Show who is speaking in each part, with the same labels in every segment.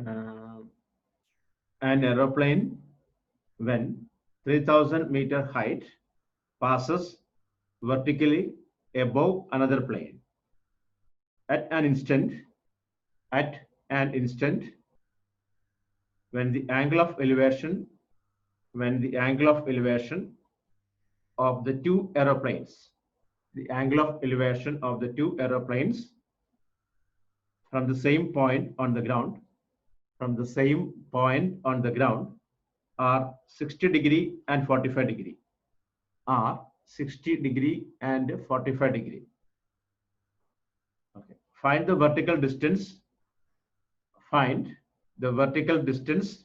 Speaker 1: Uh, an aeroplane when 3000-meter height passes vertically above another plane at an instant at an instant when the angle of elevation of the two aeroplanes from the same point on the ground are 60 degree and 45 degree are 60 degree and 45 degree. Okay. Find the vertical distance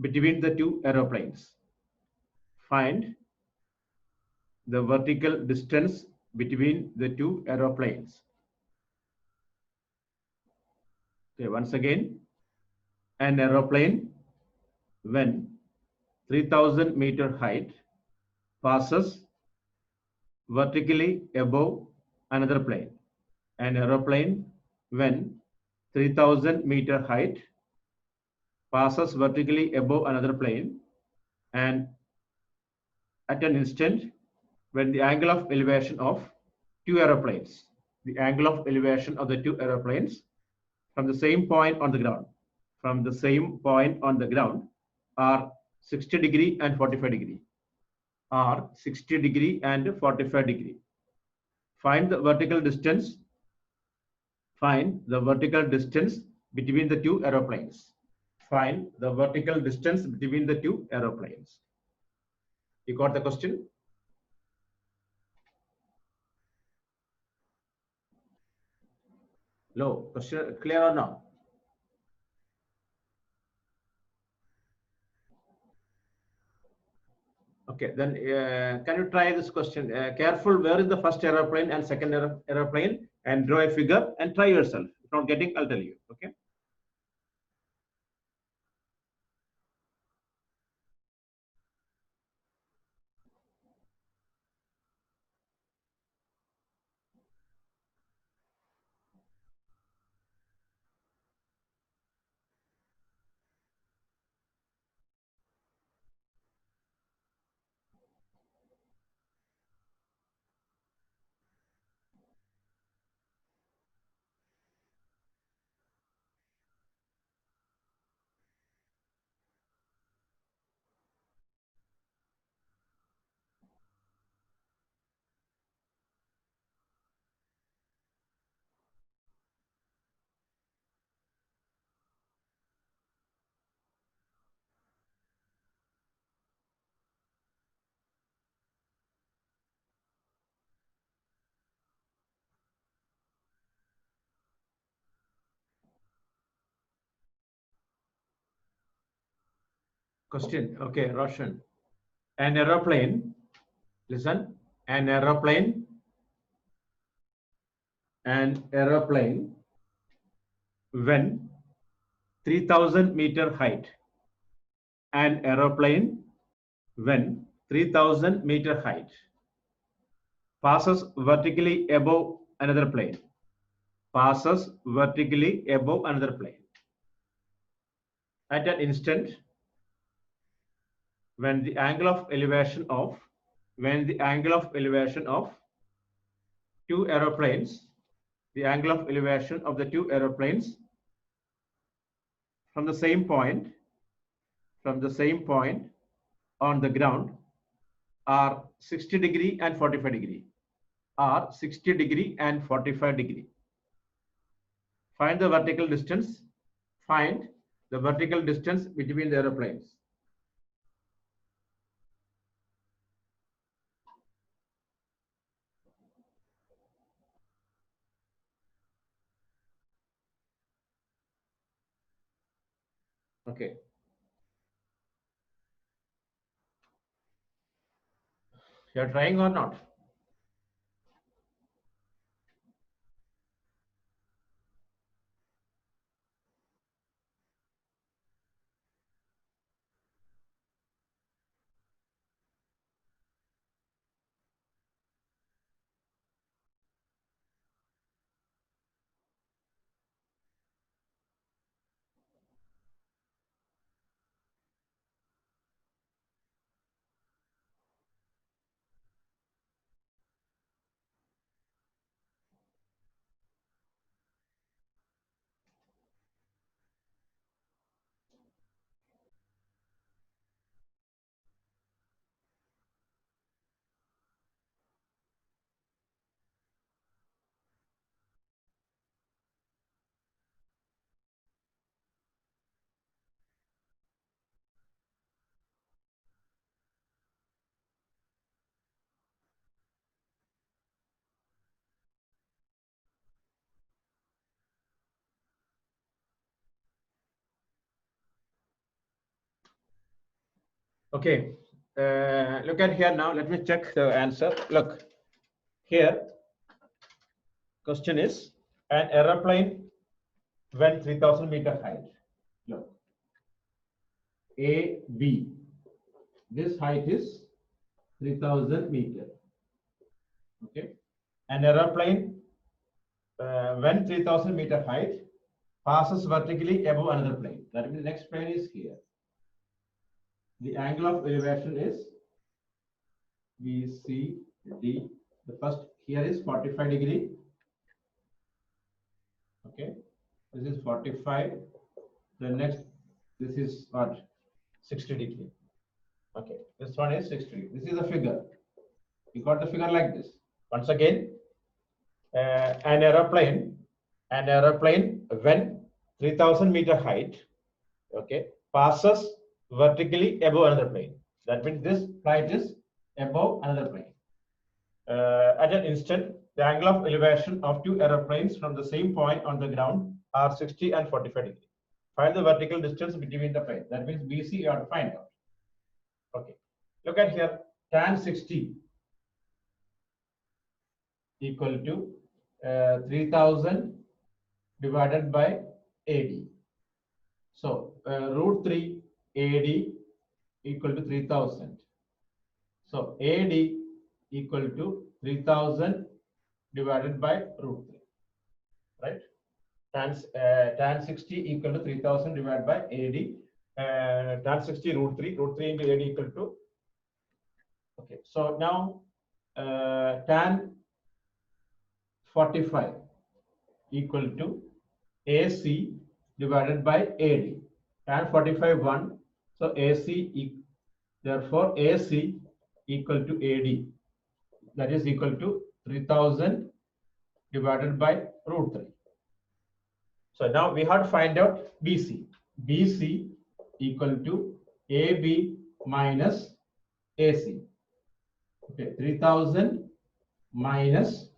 Speaker 1: between the two aeroplanes. Find the vertical distance between the two aeroplanes. Okay, once again, an aeroplane when 3000-meter height passes vertically above another plane. An aeroplane when 3000-meter height passes vertically above another plane and at an instant when the angle of elevation of two aeroplanes from the same point on the ground are 60 degree and 45 degree find the vertical distance between the two aeroplanes. You got the question? No, question clear or not? Okay, then can you try this question? Careful, where is the first aeroplane and second aeroplane, and draw a figure and try yourself. If not getting, I'll tell you. Okay. Question. Okay, Roshan. An aeroplane. Listen. An aeroplane when 3000-meter height. An aeroplane when 3000-meter height passes vertically above another plane. At an instant when the angle of elevation of two aeroplanes from the same point on the ground are 60 degree and 45 degree find the vertical distance between the aeroplanes. Okay. You are trying or not? Okay, look at here now. Let me check the answer. Look here. Question is an aeroplane went 3000 meter height. Look, A, B. This height is 3000 meter. Okay, an aeroplane when 3000 meter height passes vertically above another plane. That means the next plane is here. The angle of elevation is BCD. The first here is 45 degree. Okay, this is 45. The next, this is what? 60 degree. Okay, this one is 60. This is the figure. You got the figure like this. Once again, an aeroplane when 3000 meter height, okay, passes vertically above another plane. That means this flight is above another plane. At an instant, the angle of elevation of two aeroplanes from the same point on the ground are 60 and 45 degrees. Find the vertical distance between the planes. That means BC you have to find out. Okay, look at here, tan 60 equal to 3000 divided by AD. So root 3 AD equal to 3000. So AD equal to 3000 divided by root 3, right? Tan 60 equal to 3000 divided by AD. Tan 60 root 3 into AD equal to. Okay, so now tan 45 equal to AC divided by AD. Tan 45 1. So AC, therefore AC equal to AD. That is equal to 3000 divided by root 3. So now we have to find out BC. BC equal to AB minus AC. Okay, 3000 minus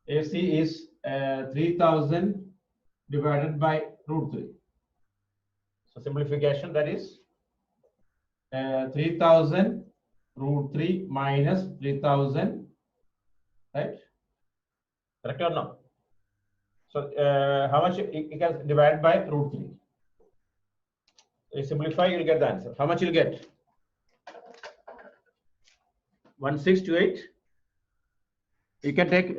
Speaker 1: AC is 3000 divided by root 3. So simplification, that is 3000 root 3 minus 3000, right? Correct or no? So how much you can divide by root 3? You simplify, you'll get the answer. How much you'll get? 1628. You can take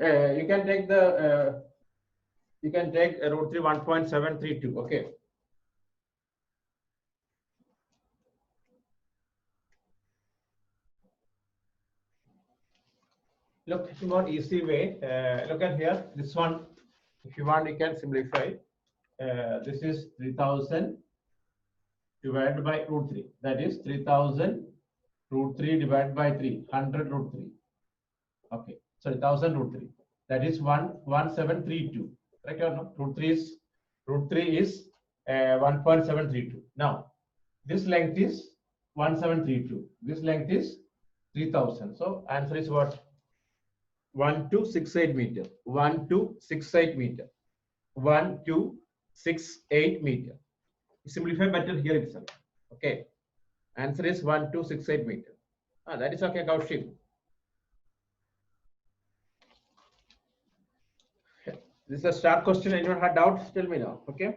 Speaker 1: root 3 1.732. Okay. Look, it's a more easy way. Look at here. This one, if you want, you can simplify. This is 3000 divided by root 3. That is 3000 root 3 divided by 3. 100 root 3. Okay. Sorry, 1000 root 3. That is 11732. Correct or no? Root 3 is 1.732. Now, this length is 1732. This length is 3000. So answer is what? 1268 meter. 1268 meter. 1268 meter. Simplify better here itself. Okay. Answer is 1268 meter. That is okay, Kaushik. This is a start question. Anyone had doubts? Tell me now. Okay.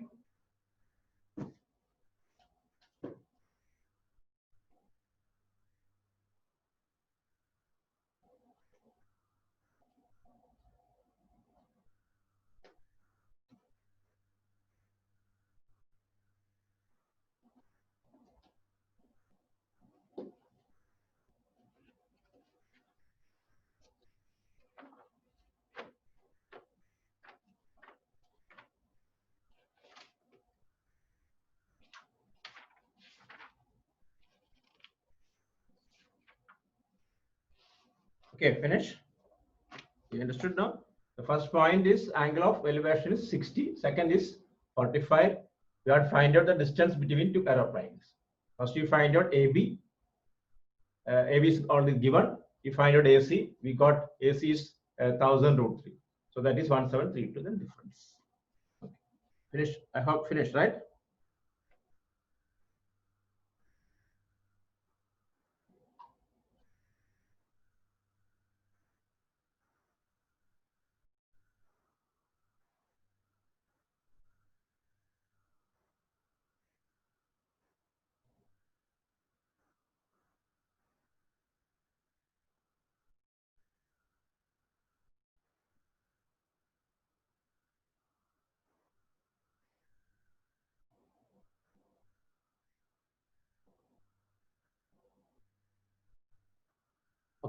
Speaker 1: Okay, finish. You understood now? The first point is angle of elevation is 60. Second is 45. We have to find out the distance between two aeroplanes. First, you find out AB. AB is already given. You find out AC. We got AC is 1000 root 3. So that is 1732. Then difference. Okay. Finish. I hope finished, right?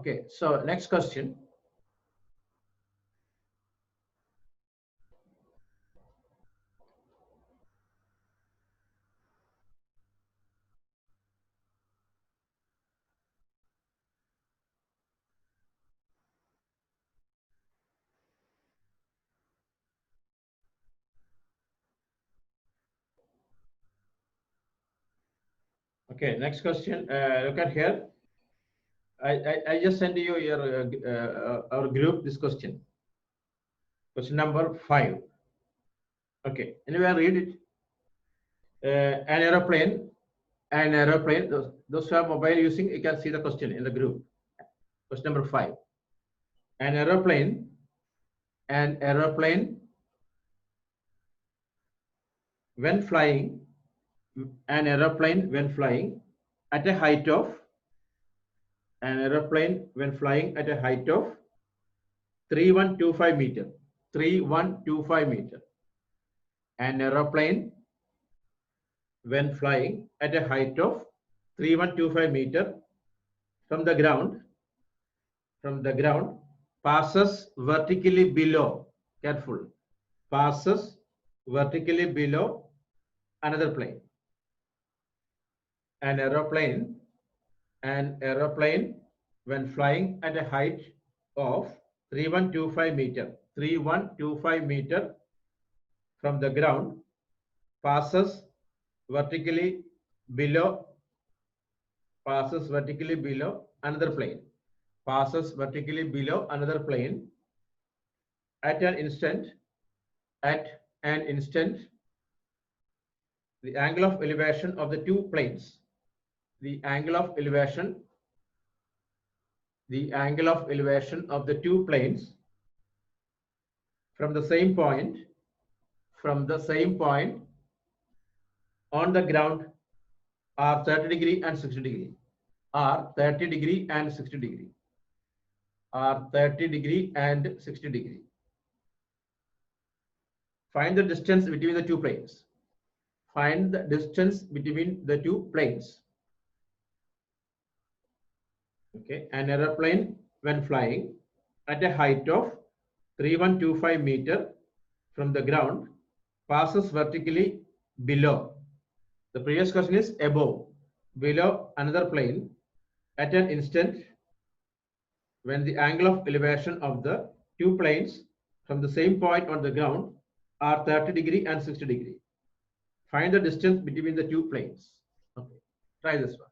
Speaker 1: Okay, so next question. Okay, next question. Look at here. I just sent you your our group this question. Question number 5. Okay, anyway, read it. An aeroplane. Those who are mobile using, you can see the question in the group. Question number 5. An aeroplane. An aeroplane when flying. An aeroplane when flying at a height of. An aeroplane when flying at a height of 3125 meter. 3125 meter. An aeroplane when flying at a height of 3125 meter from the ground passes vertically below, careful, passes vertically below another plane. An aeroplane when flying at a height of 3125 meter from the ground passes vertically below another plane, passes vertically below another plane at an instant the angle of elevation of the two planes, the angle of elevation of the two planes from the same point on the ground are 30 degree and 60 degree, are 30 degree and 60 degree, are 30 degree and 60 degree. Find the distance between the two planes. Find the distance between the two planes. Okay, an aeroplane when flying at a height of 3125 meter from the ground passes vertically below. The previous question is above, below another plane at an instant when the angle of elevation of the two planes from the same point on the ground are 30 degree and 60 degree. Find the distance between the two planes. Okay, try this one.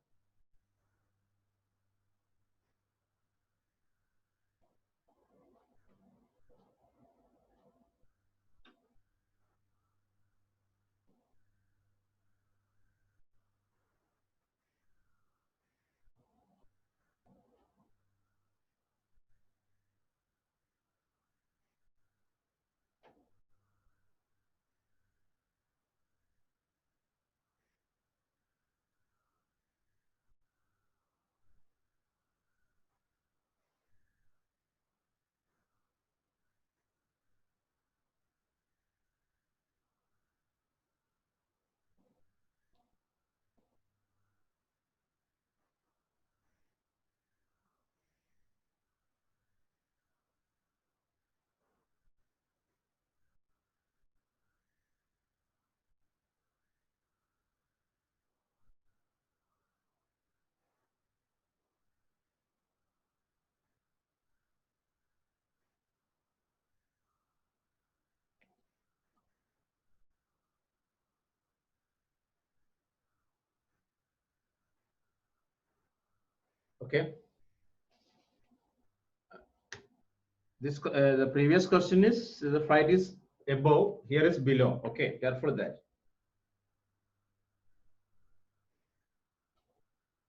Speaker 1: Okay. This the previous question is the flight is above, here is below. Okay, careful that.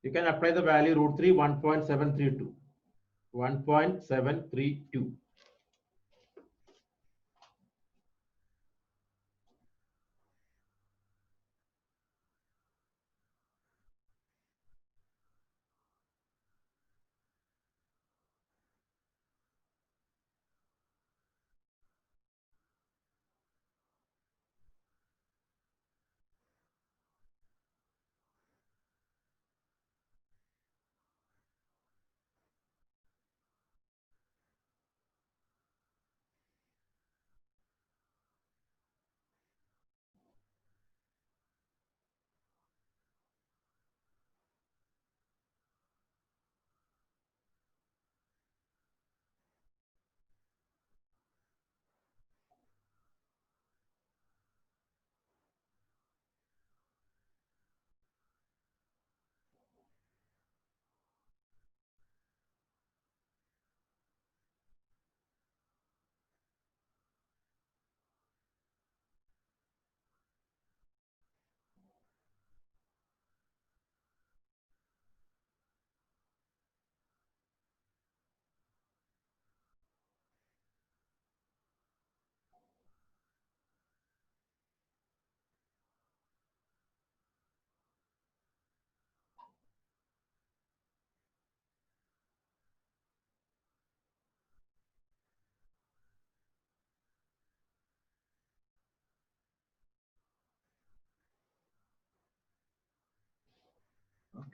Speaker 1: You can apply the value root 3 1.732. 1.732.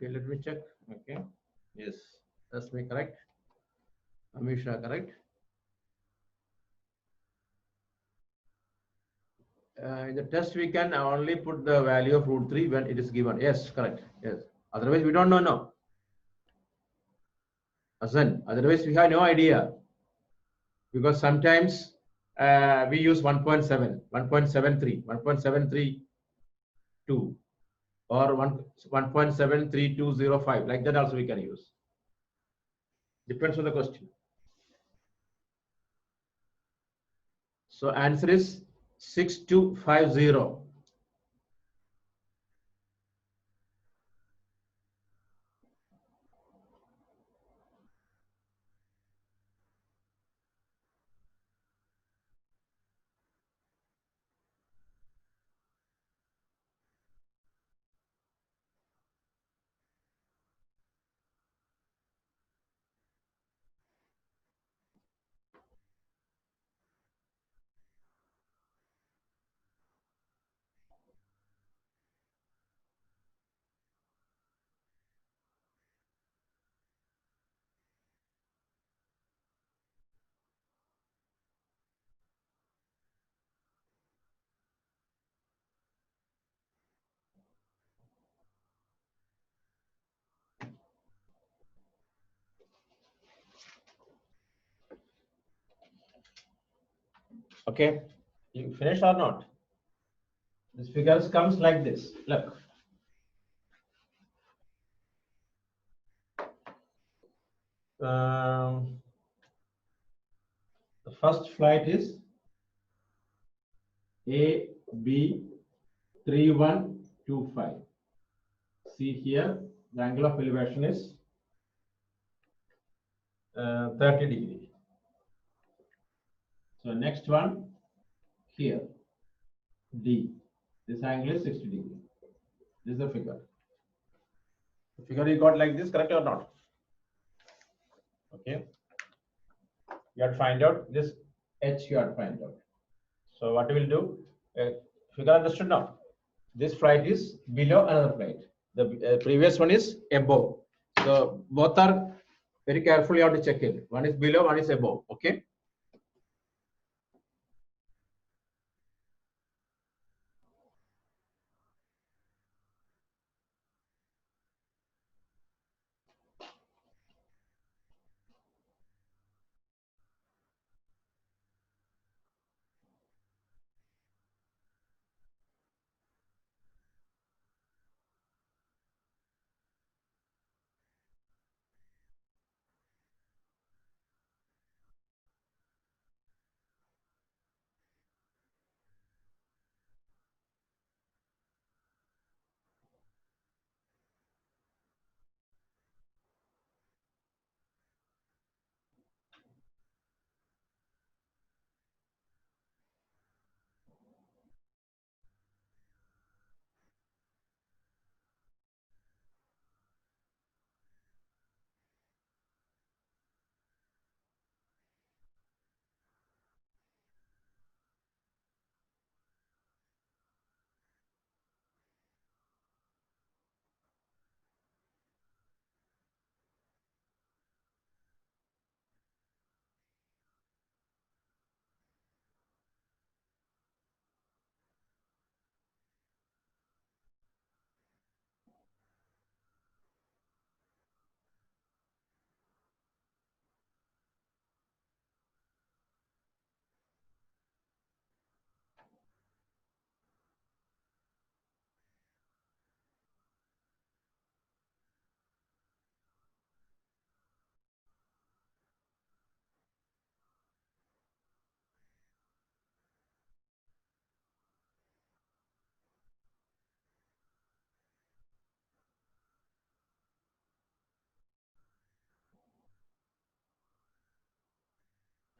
Speaker 1: Okay, let me check. Okay, yes, that's me correct. Amisha correct. In the test we can only put the value of root 3 when it is given. Yes, correct. Yes. Otherwise we don't know. No. Hassan. Otherwise we have no idea because sometimes we use 1.7, 1.73, 1.732 or 1.73205. Like that also we can use. Depends on the question. So answer is 6250. Okay, you finished or not? This figures comes like this. Look. The first flight is AB3125. See here, the angle of elevation is 30 degree. So next one here, D. This angle is 60 degree. This is the figure. The figure you got like this, correct or not? Okay. You have to find out this H. You have to find out. So what we will do? Figure understood now. This flight is below another flight. The previous one is above. So both are very carefully. You have to check it. One is below, one is above. Okay.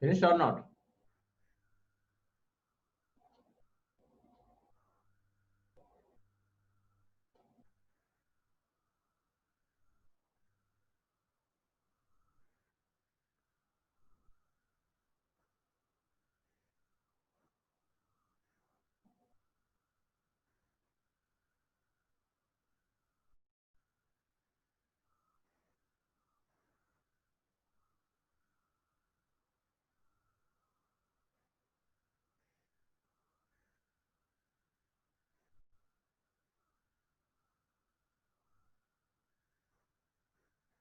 Speaker 1: Finished or not?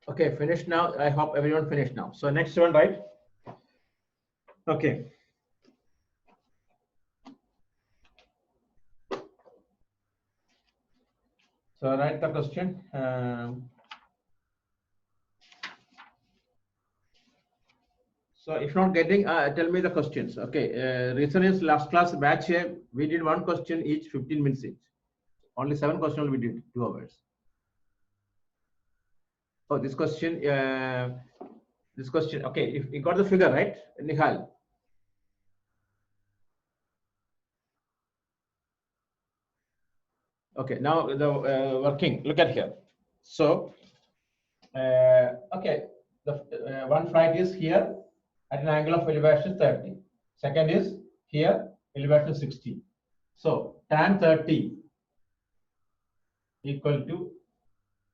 Speaker 1: Okay, finished now. I hope everyone finished now. So next one, right? Okay. So write the question. So if not getting, tell me the questions. Okay. Reason is last class batch here, we did one question each 15 minutes each. Only 7 questions we did 2 hours. Oh, this question. Okay. If you got the figure right, Nihal. Okay. Now the working. Look at here. So okay, the one flight is here at an angle of elevation 30. Second is here, elevation 60. So tan 30 equal to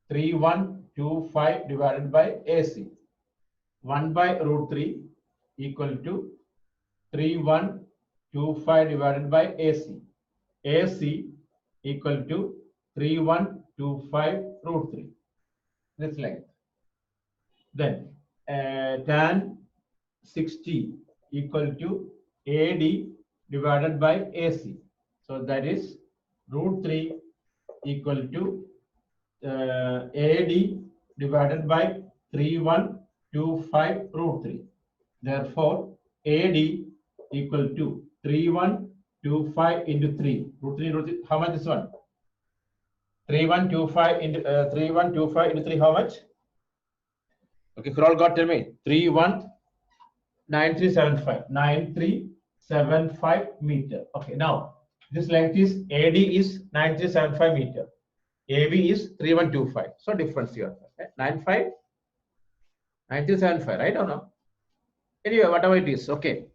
Speaker 1: 3125 divided by AC. 1 by root 3 equal to 3125 divided by AC. AC equal to 3125 root 3. This length. Then tan 60 equal to AD divided by AC. So that is root 3 equal to AD divided by 3125 root 3. Therefore, AD equal to 3125 into 3. Root 3, how much is one? 3125 into 3125 into 3, how much? Okay, Kroll got, tell me. 9375 meter. Okay, now this length is AD is 9375 meter. AB is 3125. So difference here. Okay? 9375, right or no? Anyway, whatever it is, okay.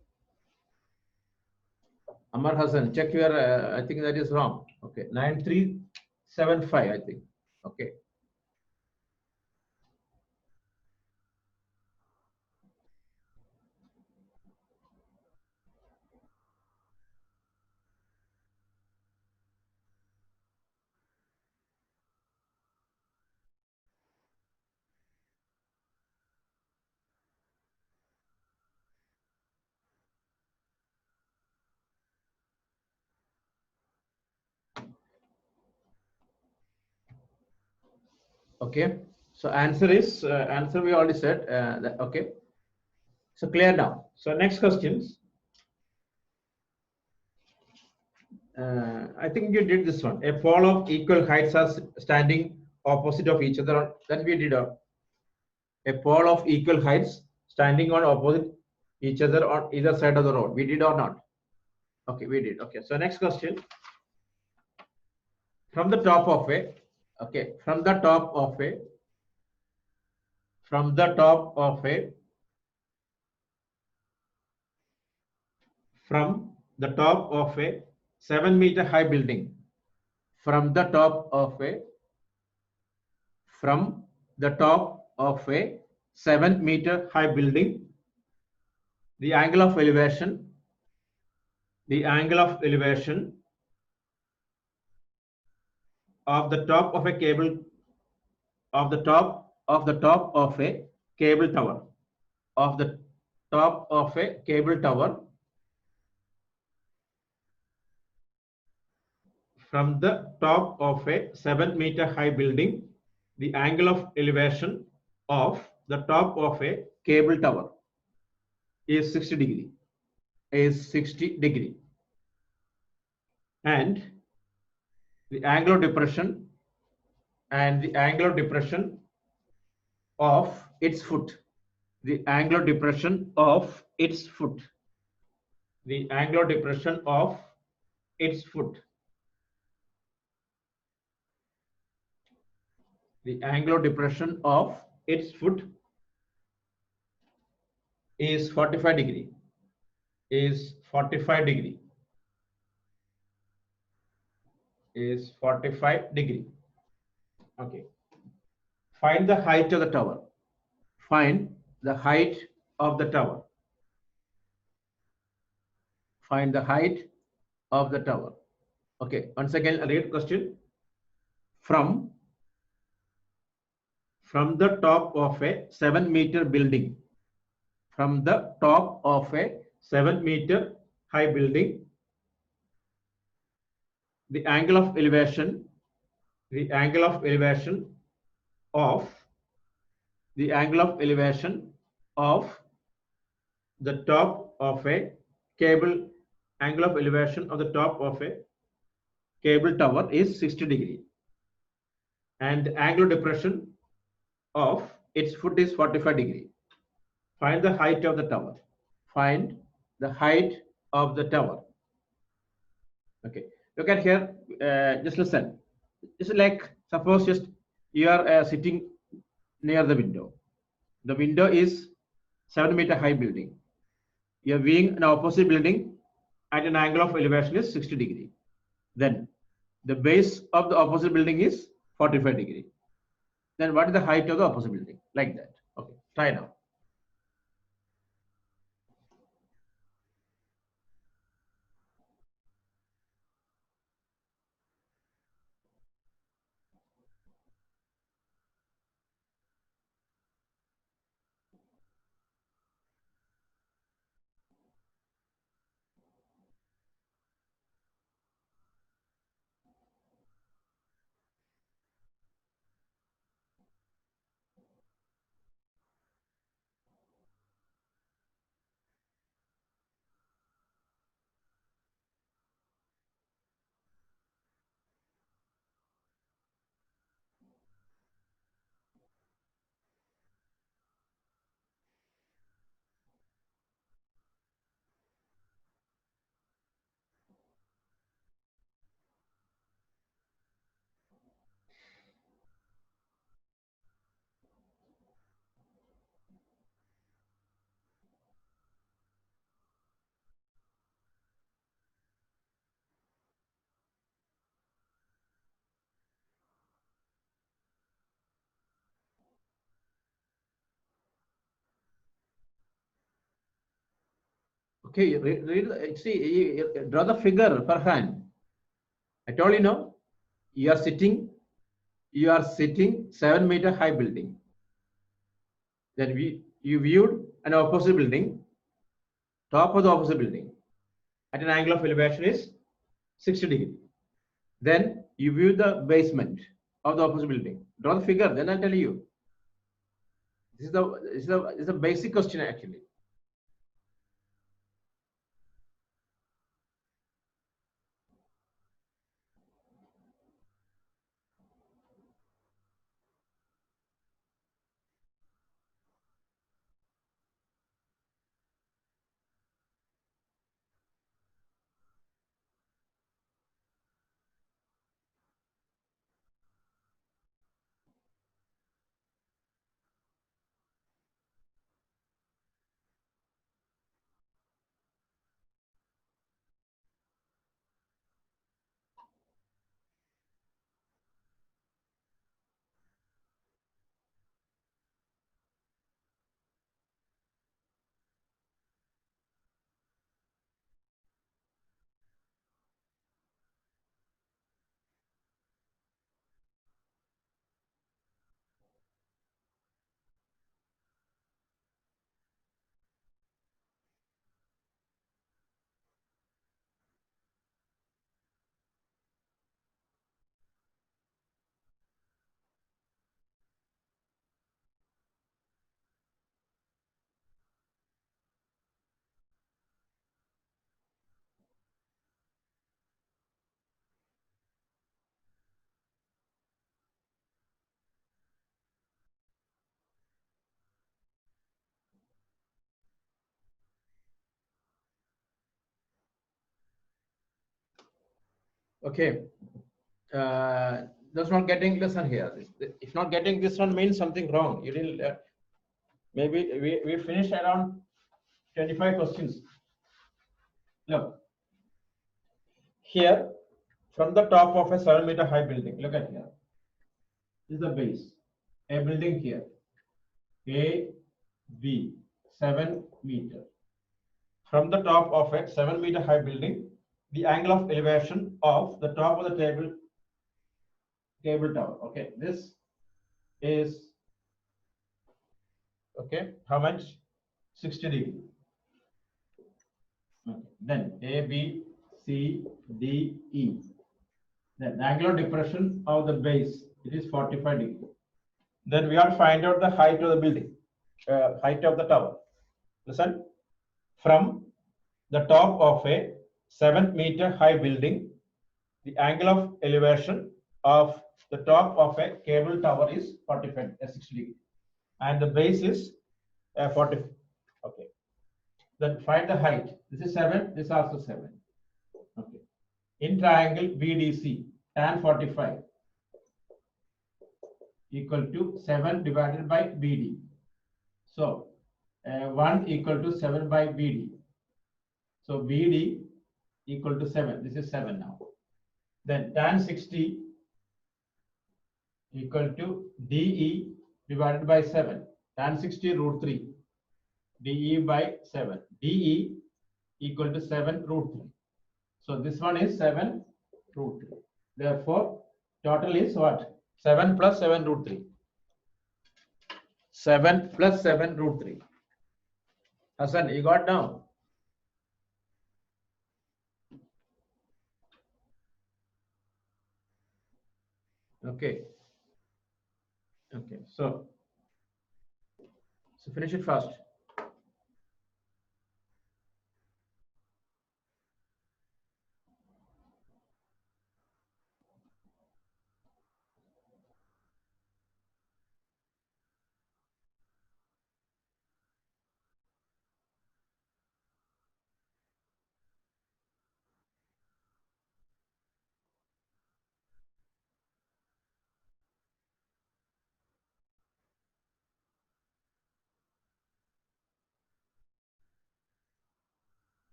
Speaker 1: Amar Hassan, check your, I think that is wrong. Okay, 9375, I think. Okay. Okay. So answer is, answer we already said, okay. So clear now. So next questions. I think you did this one. A pole of equal heights are standing opposite of each other. That we did. A pole of equal heights standing on opposite each other on either side of the road. We did or not? Okay, we did. Okay. So next question. From the top of a, okay, from the top of a, from the top of a, from the top of a 7-meter high building. From the top of a, from the top of a 7-meter high building, the angle of elevation of the top of a cable of the top of a cable tower of the top of a cable tower from the top of a 7-meter high building, the angle of elevation of the top of a cable tower is 60 degree. And the angle of depression of its foot. The angular depression of its foot. The angular depression of its foot. The angular depression of its foot is 45 degree. Is 45 degree. Is 45 degree. Okay. Find the height of the tower. Find the height of the tower. Find the height of the tower. Okay. Once again, read question. From from the top of a 7-meter building. From the top of a 7-meter high building, the angle of elevation, the angle of elevation of the angle of elevation of the top of a cable, angle of elevation of the top of a cable tower is 60 degree, and the angle of depression of its foot is 45 degree. Find the height of the tower. Find the height of the tower. Okay, look at here. Just listen. It's like, suppose just you are sitting near the window. The window is 7-meter high building. You are viewing an opposite building at an angle of elevation is 60 degree. Then the base of the opposite building is 45 degree. Then what is the height of the opposite building? Like that. Okay, try now. Okay, see, draw the figure per hand. I told you, no, you are sitting 7-meter high building. Then you viewed an opposite building, top of the opposite building, at an angle of elevation is 60 degree. Then you view the basement of the opposite building. Draw the figure, then I'll tell you. This is the basic question actually. Okay, that's not getting listen here. If not getting this one means something wrong. You didn't. Maybe we finished around 25 questions. Look here, from the top of a 7-meter high building. Look at here. This is the base. A building here. A, B, 7 meter. From the top of a 7-meter high building, the angle of elevation of the top of the cable tower. Okay, this is Okay, how much? 60 degree. Okay. Then A, B, C, D, E. Then the angular depression of the base, it is 45 degree. Then we have to find out the height of the building, height of the tower. Listen, from the top of a 7-meter high building, the angle of elevation of the top of a cable tower is 45, 60 degree, and the base is 40. Okay. Then find the height. This is 7. This is also 7. Okay. In triangle BDC, tan 45 equal to 7 divided by BD. So 1 equal to 7 by BD. So BD equal to 7. This is 7 now. Then tan 60 equal to DE divided by 7. Tan 60 root 3. DE by 7. DE equal to 7 root 3. So this one is 7 root 3. Therefore, total is what? 7 plus 7 root 3. 7 plus 7 root 3. Hassan, you got now? Okay. Okay. So finish it fast.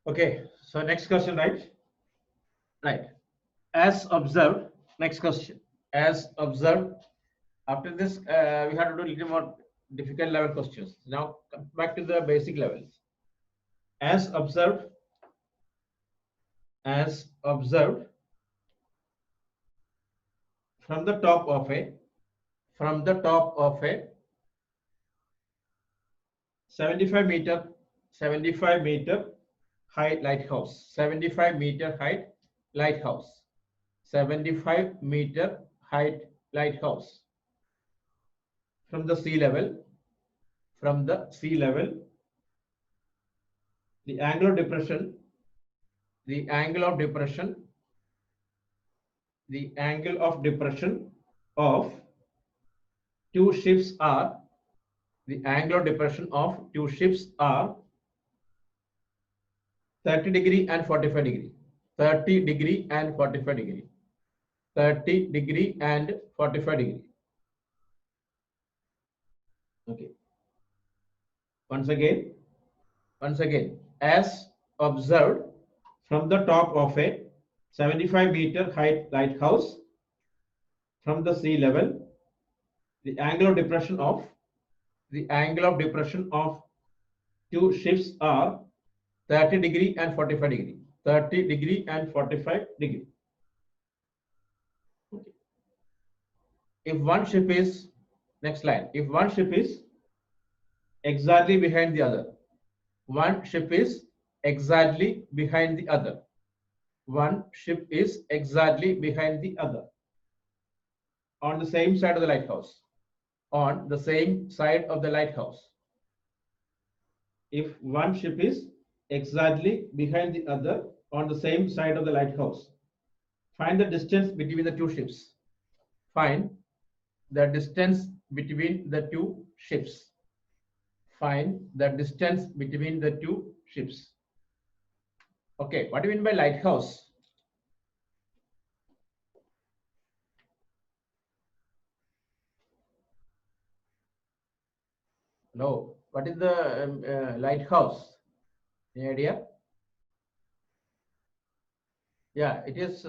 Speaker 1: Okay. So next question, right? Right. As observed, next question. As observed, after this, we have to do a little more difficult level questions. Now, come back to the basic levels. As observed, from the top of a 75 meter high lighthouse, 75 meter height lighthouse, 75 meter height lighthouse from the sea level, the angle of depression of two ships are, the angle of depression of two ships are 30 degree and 45 degree. 30 degree and 45 degree. 30 degree and 45 degree. Okay. Once again, as observed from the top of a 75 meter height lighthouse from the sea level, the angle of depression of two ships are 30 degree and 45 degree. 30 degree and 45 degree. Okay. If one ship is, next line, if one ship is exactly behind the other, one ship is exactly behind the other, one ship is exactly behind the other on the same side of the lighthouse, on the same side of the lighthouse. If one ship is exactly behind the other on the same side of the lighthouse, find the distance between the two ships. Find the distance between the two ships. Find the distance between the two ships. Okay, what do you mean by lighthouse? No, what is the lighthouse? Any idea? Yeah, it is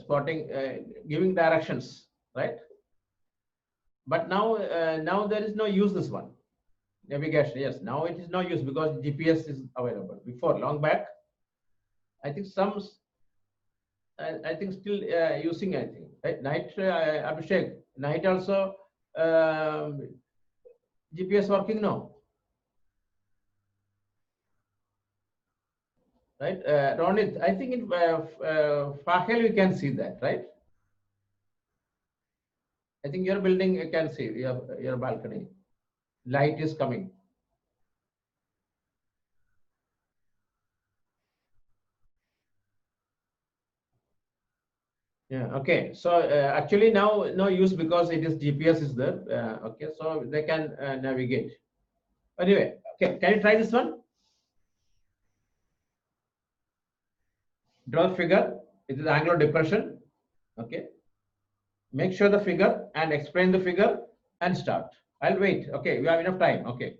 Speaker 1: spotting, giving directions, right? But now there is no use this one. Navigation, yes. Now it is no use because GPS is available. Before, long back, I think I think still using. I think right? Night, Abhishek, night also GPS working now, right? Ronit, I think in Fahel we can see that, right? I think your building you can see your balcony. Light is coming. Yeah. Okay. So actually now no use because it is GPS is there. Okay. So they can navigate. Anyway. Okay. Can you try this one? Draw the figure. It is angular depression. Okay. Make sure the figure and explain the figure and start. I'll wait. Okay. We have enough time. Okay.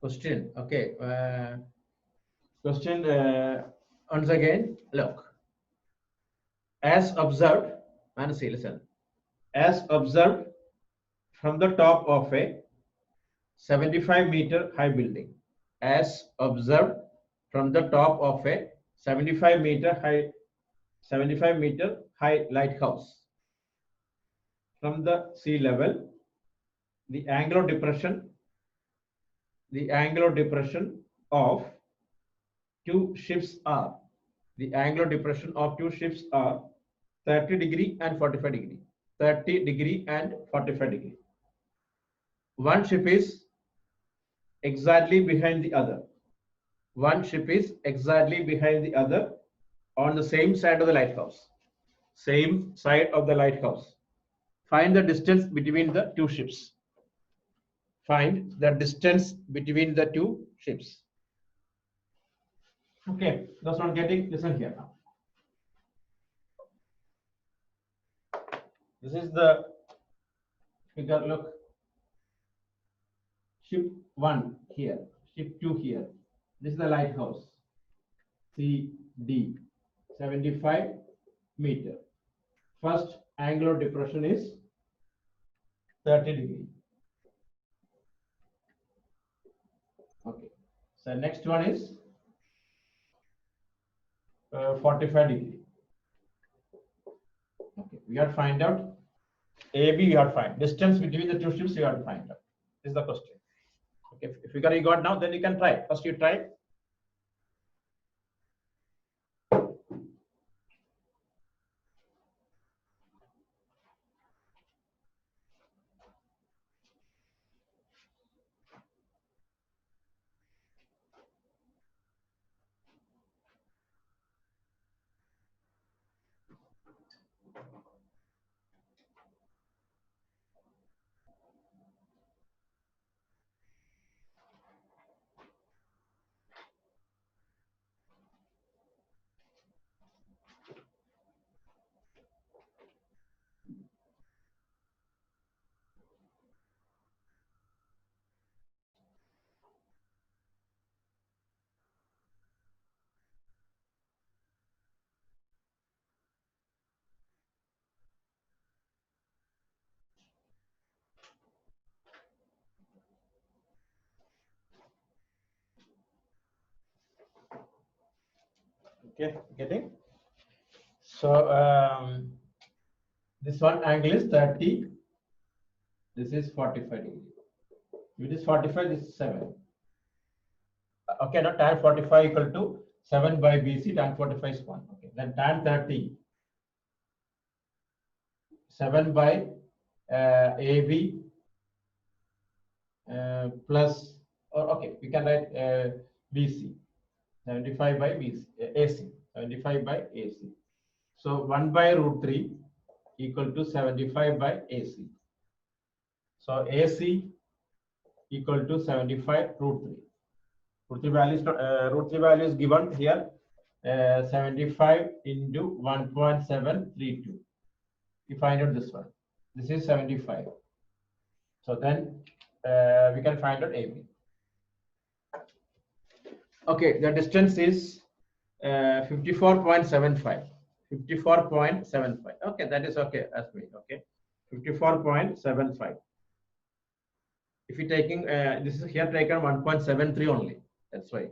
Speaker 1: Question. Okay. Question once again. Look. As observed, Manasi, listen. As observed from the top of a 75-meter high building. As observed from the top of a 75-meter high lighthouse. From the sea level, the angular depression of two ships are 30 degree and 45 degree. 30 degree and 45 degree. One ship is exactly behind the other. One ship is exactly behind the other on the same side of the lighthouse. Same side of the lighthouse. Find the distance between the two ships. Find the distance between the two ships. Okay, that's not getting, listen here now. This is the figure, look. Ship 1 here, ship 2 here. This is the lighthouse. CD, 75 meter. first angle of depression is 30 degree. Okay. So next one is 45 degree. Okay. We have to find out AB. We have to find distance between the two ships. You have to find out. This is the question. Okay. If you got now, then you can try. First, you try. Okay. Getting. So this one angle is 30. This is 45 degree. If it is 45, this is 7. Okay, now tan 45 equal to 7 by BC, tan 45 is 1. Okay, then tan 30, 7 by AB plus, or okay, we can write BC, 75 by BC, AC, 75 by AC. So 1 by root 3 equal to 75 by AC. So AC equal to 75 root 3. Root 3 value is given here, 75 into 1.732. We find out this one. This is 75. So then we can find out AB. Okay, the distance is 54.75. 54.75. Okay, that is okay as me. Okay, 54.75. If you taking this is here taken 1.73 only. That's why.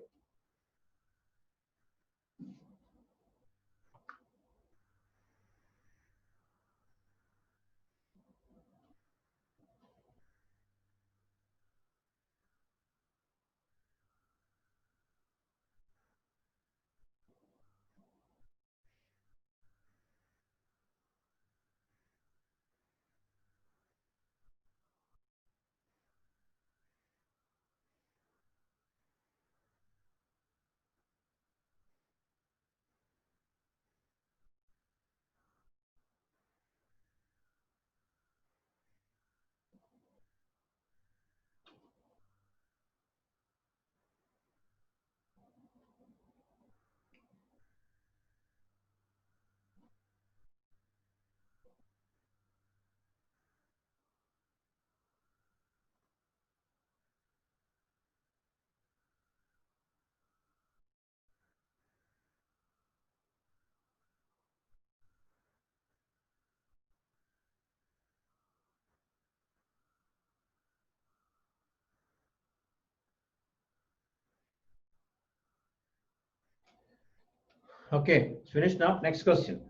Speaker 1: Okay, finished now. Next question.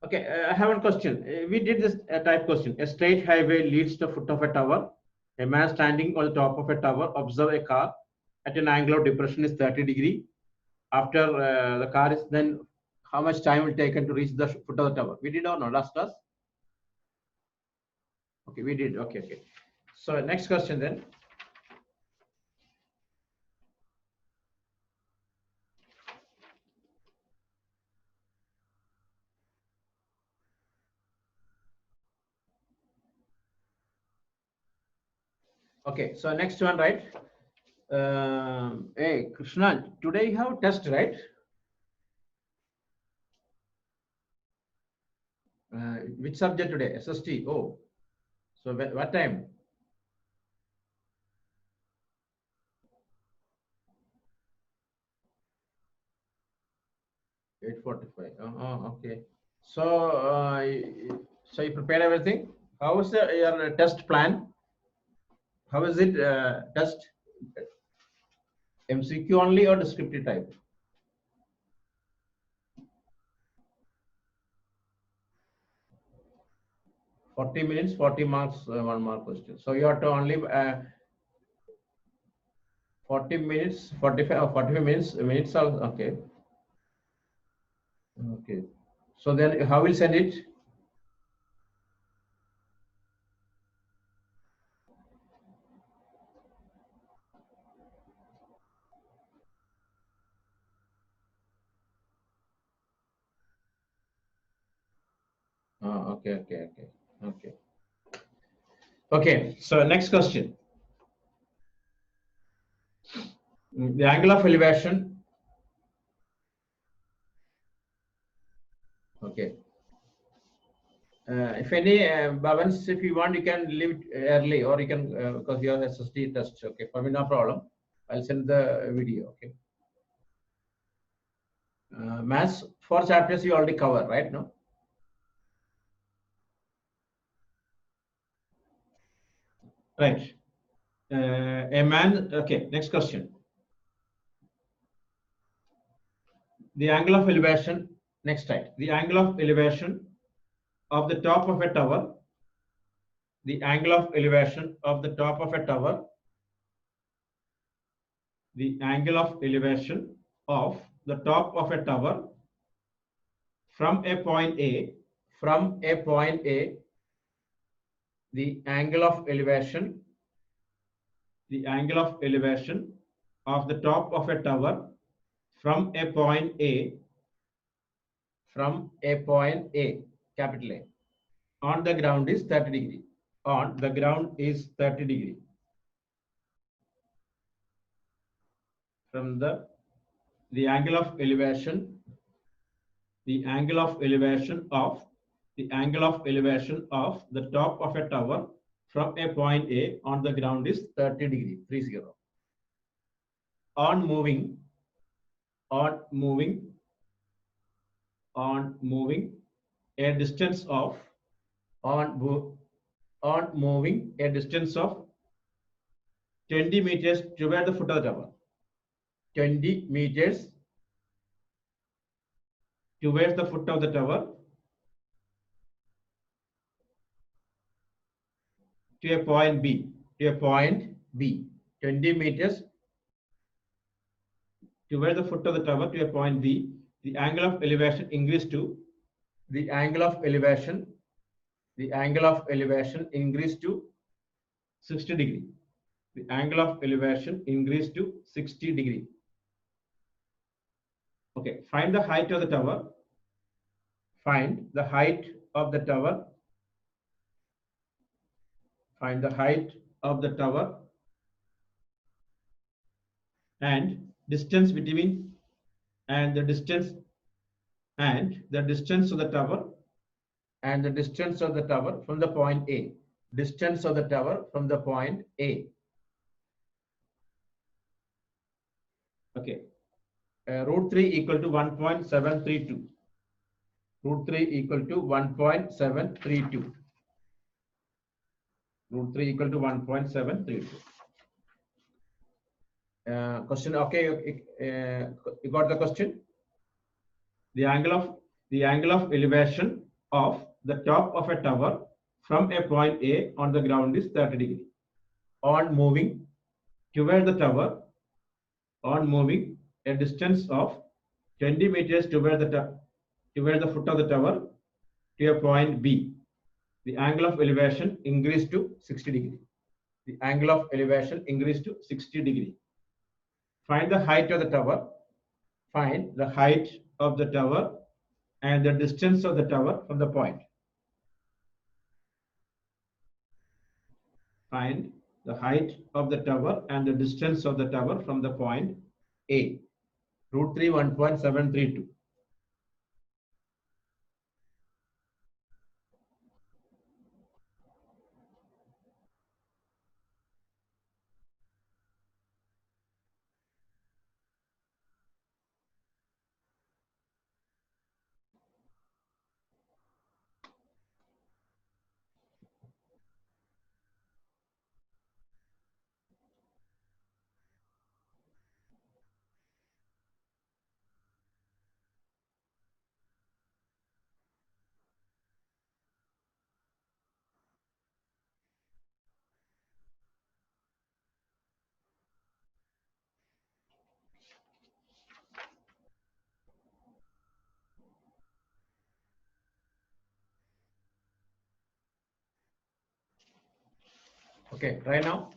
Speaker 1: Okay, I have one question. We did this type question. A straight highway leads to the foot of a tower. A man standing on the top of a tower observe a car at an angle of depression is 30 degree. After the car is then, how much time will take to reach the foot of the tower? We did or no? Last class? Okay, we did. Okay, okay. So next question then. Okay, so next one, right? Hey, Krishna, today you have test, right? Which subject today? SST. Oh, so what time? 8:45. Okay. So, so you prepared everything. How is your test plan? How is it test? MCQ only or descriptive type? 40 minutes, 40 marks, 1 mark question. So you have to only 40 minutes, 45 or 45 minutes are okay. Okay. So then how will send it? Okay. Okay. So next question. The angle of elevation. Okay. If any, Bhavans, if you want, you can leave it early, or you can because you have SSD test. Okay, for me no problem. I'll send the video. Okay. Maths 4 chapters you already cover, right? No. Right. A man. Okay. Next question. The angle of elevation. Next slide. The angle of elevation of the top of a tower. The angle of elevation of the top of a tower. The angle of elevation of the top of a tower from a point A. From a point A. The angle of elevation. The angle of elevation of the top of a tower from a point A. From a point A. Capital A. On the ground is 30 degree. On the ground is 30 degree. From the angle of elevation, the angle of elevation of the angle of elevation of the top of a tower from a point A on the ground is 30 degree, 30. On moving, on moving, on moving a distance of on moving a distance of 20 meters toward the foot of the tower. 20 meters towards the foot of the tower to a point B. To a point B. 20 meters towards the foot of the tower to a point B. The angle of elevation increased to the angle of elevation. The angle of elevation increased to 60 degree. The angle of elevation increased to 60 degree. Okay, find the height of the tower. Find the height of the tower. Find the height of the tower and distance between and the distance of the tower and the distance of the tower from the point A. Distance of the tower from the point A. Okay. Root 3 equal to 1.732. Root 3 equal to 1.732. Root 3 equal to 1.732. Question. Okay, you got the question. The angle of elevation of the top of a tower from a point A on the ground is 30 degree. On moving toward the tower, on moving a distance of 20 meters toward the foot of the tower to a point B, the angle of elevation increased to 60 degree. The angle of elevation increased to 60 degree. Find the height of the tower. Find the height of the tower and the distance of the tower from the point. Find the height of the tower and the distance of the tower from the point A. Root 3 1.732. Okay, right now.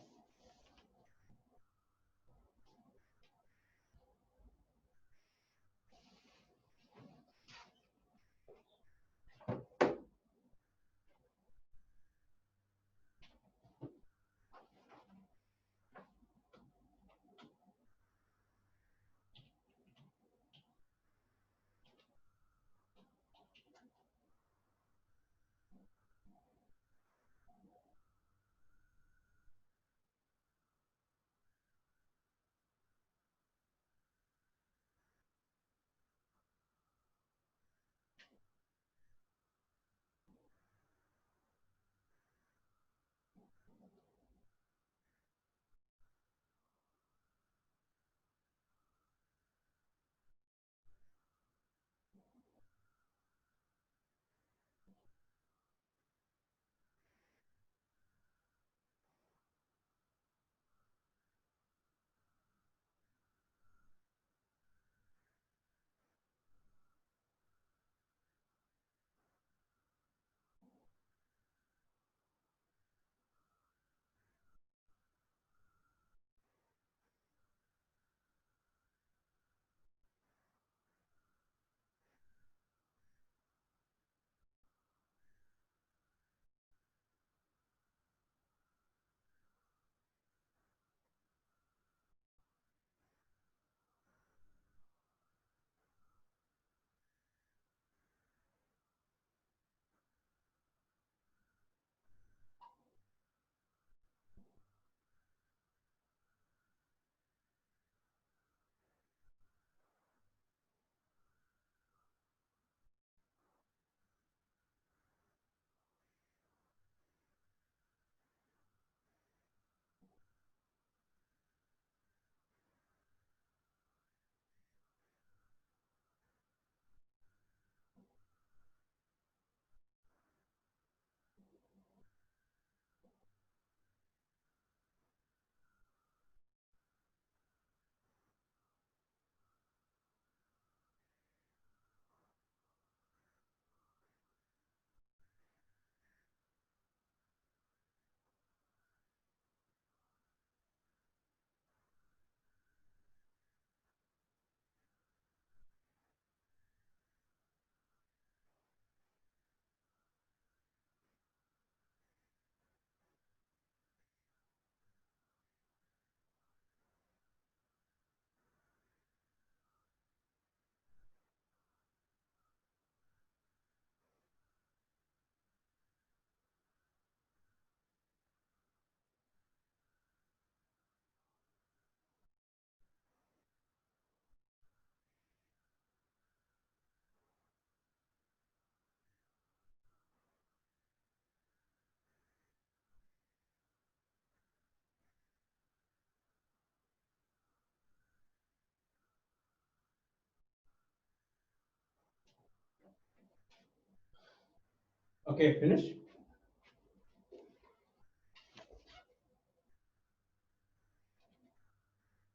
Speaker 1: Okay, finish.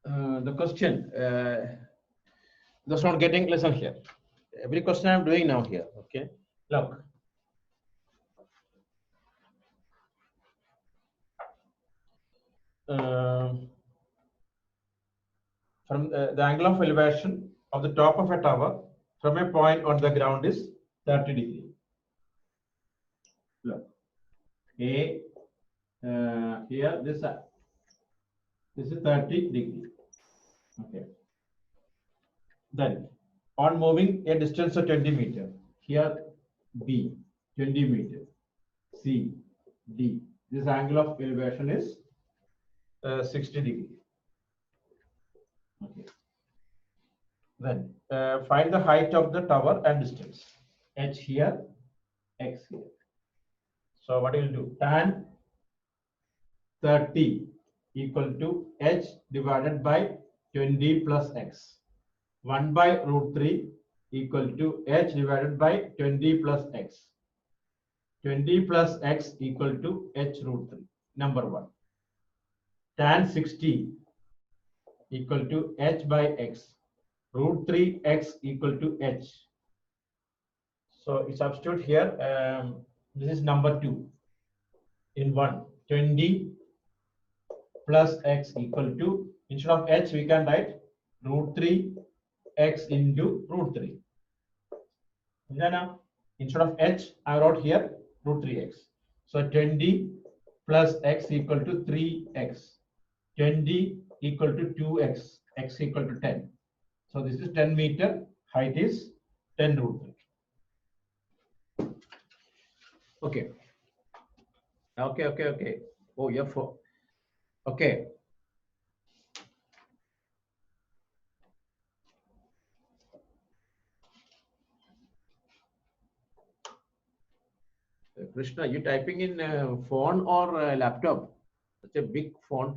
Speaker 1: The question, that's not getting, listen here. Every question I'm doing now here, okay? Look. From the angle of elevation of the top of a tower from a point on the ground is 30 degree. Look, A, here this is 30 degree. Okay. Then on moving a distance of 20 meter, here B 20 meter, C, D. This angle of elevation is 60 degree. Okay. Then find the height of the tower and distance. H here, X here. So what you will do? Tan 30 equal to H divided by 20 plus X. 1 by root 3 equal to H divided by 20 plus X. 20 plus X equal to H root 3. Number 1. Tan 60 equal to H by X. Root 3 X equal to H. So you substitute here. This is number 2. In 1, 20 plus x equal to, instead of h we can write root 3 x into root 3. Instead of h I wrote here root 3x. So 20 plus x equal to 3x. 20 equal to 2x, x equal to 10. So this is 10 meter, height is 10 root 3. Okay. Okay. Oh, yeah, for okay. Krishna, you typing in phone or laptop? Such a big font.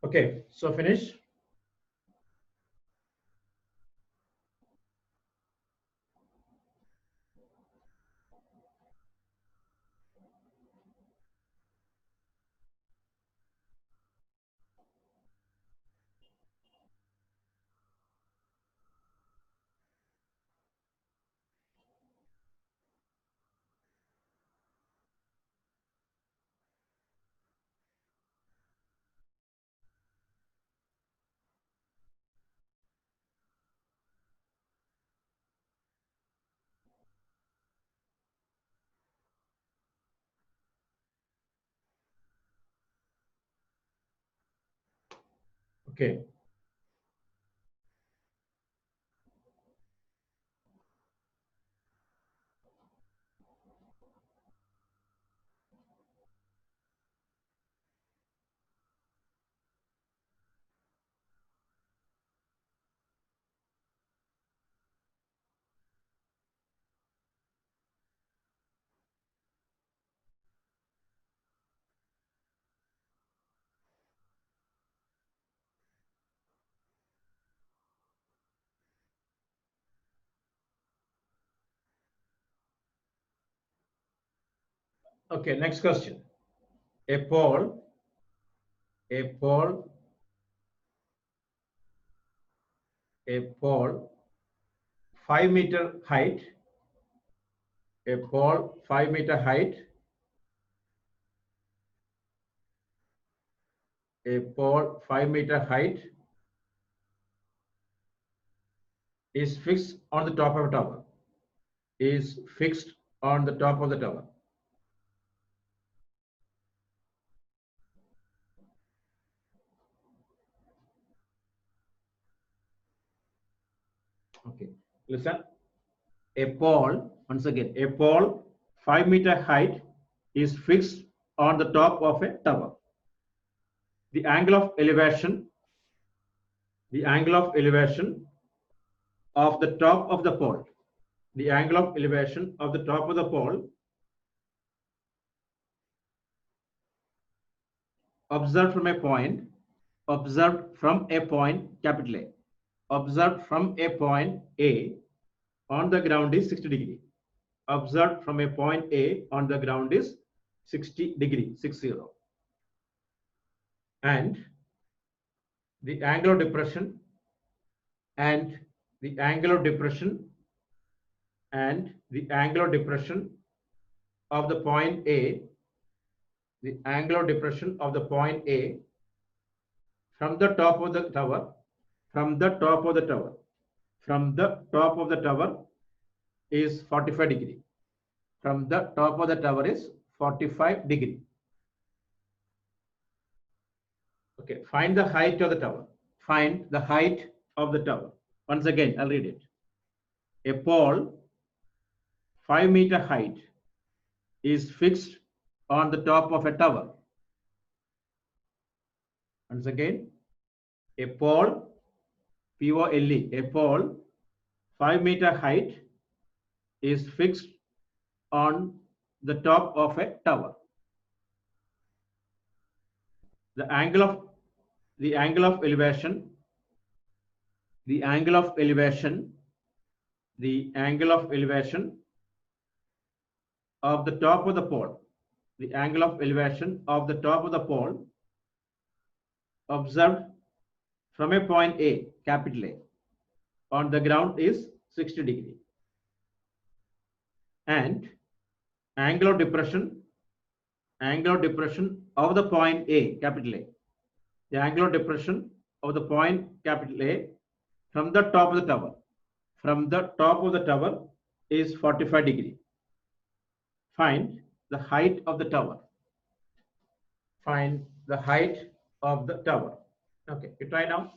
Speaker 1: Okay, so finish. Okay. Okay, next question. A pole, a pole, a pole, 5-meter height, a pole, 5-meter height, a pole, 5-meter height is fixed on the top of a tower. Is fixed on the top of the tower. Okay, listen. A pole, once again, a pole 5-meter height is fixed on the top of a tower. The angle of elevation of the top of the pole, the angle of elevation of the top of the pole observed from a point, capital A, observed from a point A on the ground is 60 degree. Observed from a point A on the ground is 60 degree, 60. And the angle of depression and the angle of depression of the point A, the angle of depression of the point A from the top of the tower, is 45 degree. From the top of the tower is 45 degree. Okay, find the height of the tower. Find the height of the tower. Once again, I'll read it. A pole 5-meter height is fixed on the top of a tower. Once again, a pole, P-O-L-E, a pole 5-meter height is fixed on the top of a tower. The angle of elevation the angle of elevation, of the top of the pole, the angle of elevation of the top of the pole observed from a point A, capital A, on the ground is 60 degree. And angle of depression of the point A, capital A, the angle of depression of the point capital A from the top of the tower, is 45 degree. Find the height of the tower. Okay, you try now.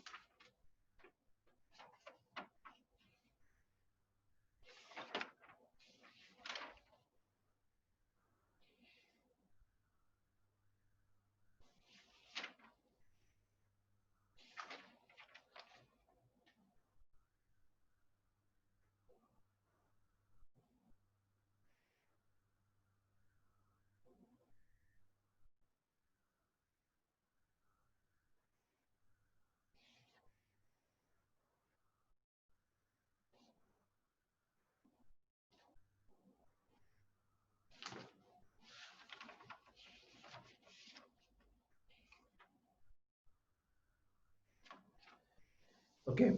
Speaker 1: Okay.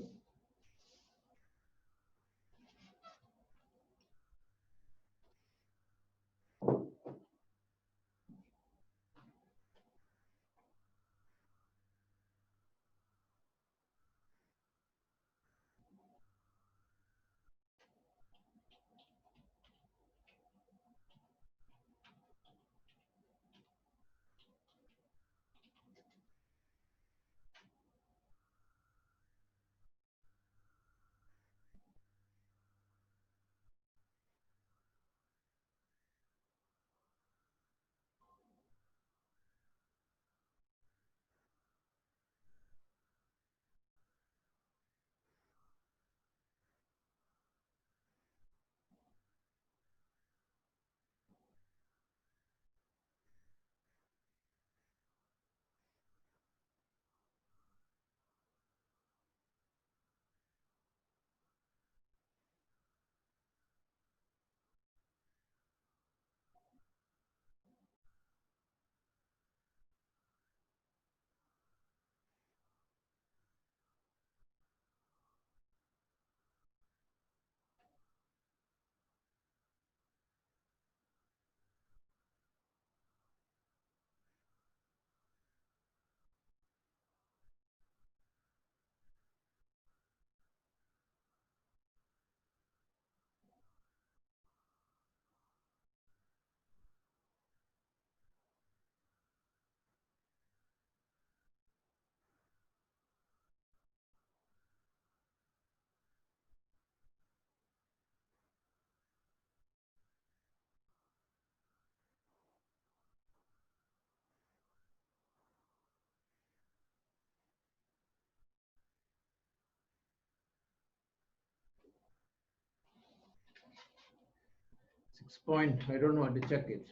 Speaker 1: Point, I don't know, I have to check it.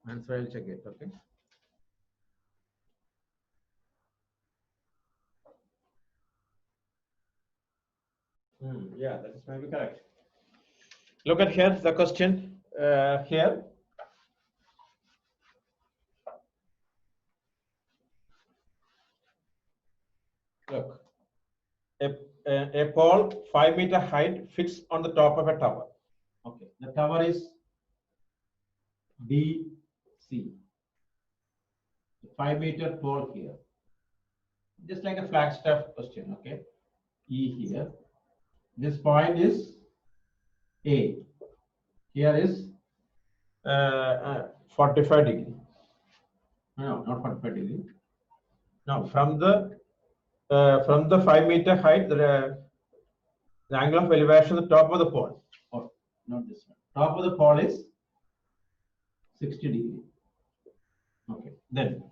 Speaker 1: Answer, I'll check it, okay? Yeah, that is maybe correct. Look at here, the question here. Look, a pole 5-meter height fixed on the top of a tower. Okay, the tower is DC. 5-meter pole here. Just like a Flagstaff question, okay? E here. This point is A. Here is 45 degree. No, not 45 degree. Now from the 5-meter height, the angle of elevation at the top of the pole, or not this one. Top of the pole is 60 degree. Okay, then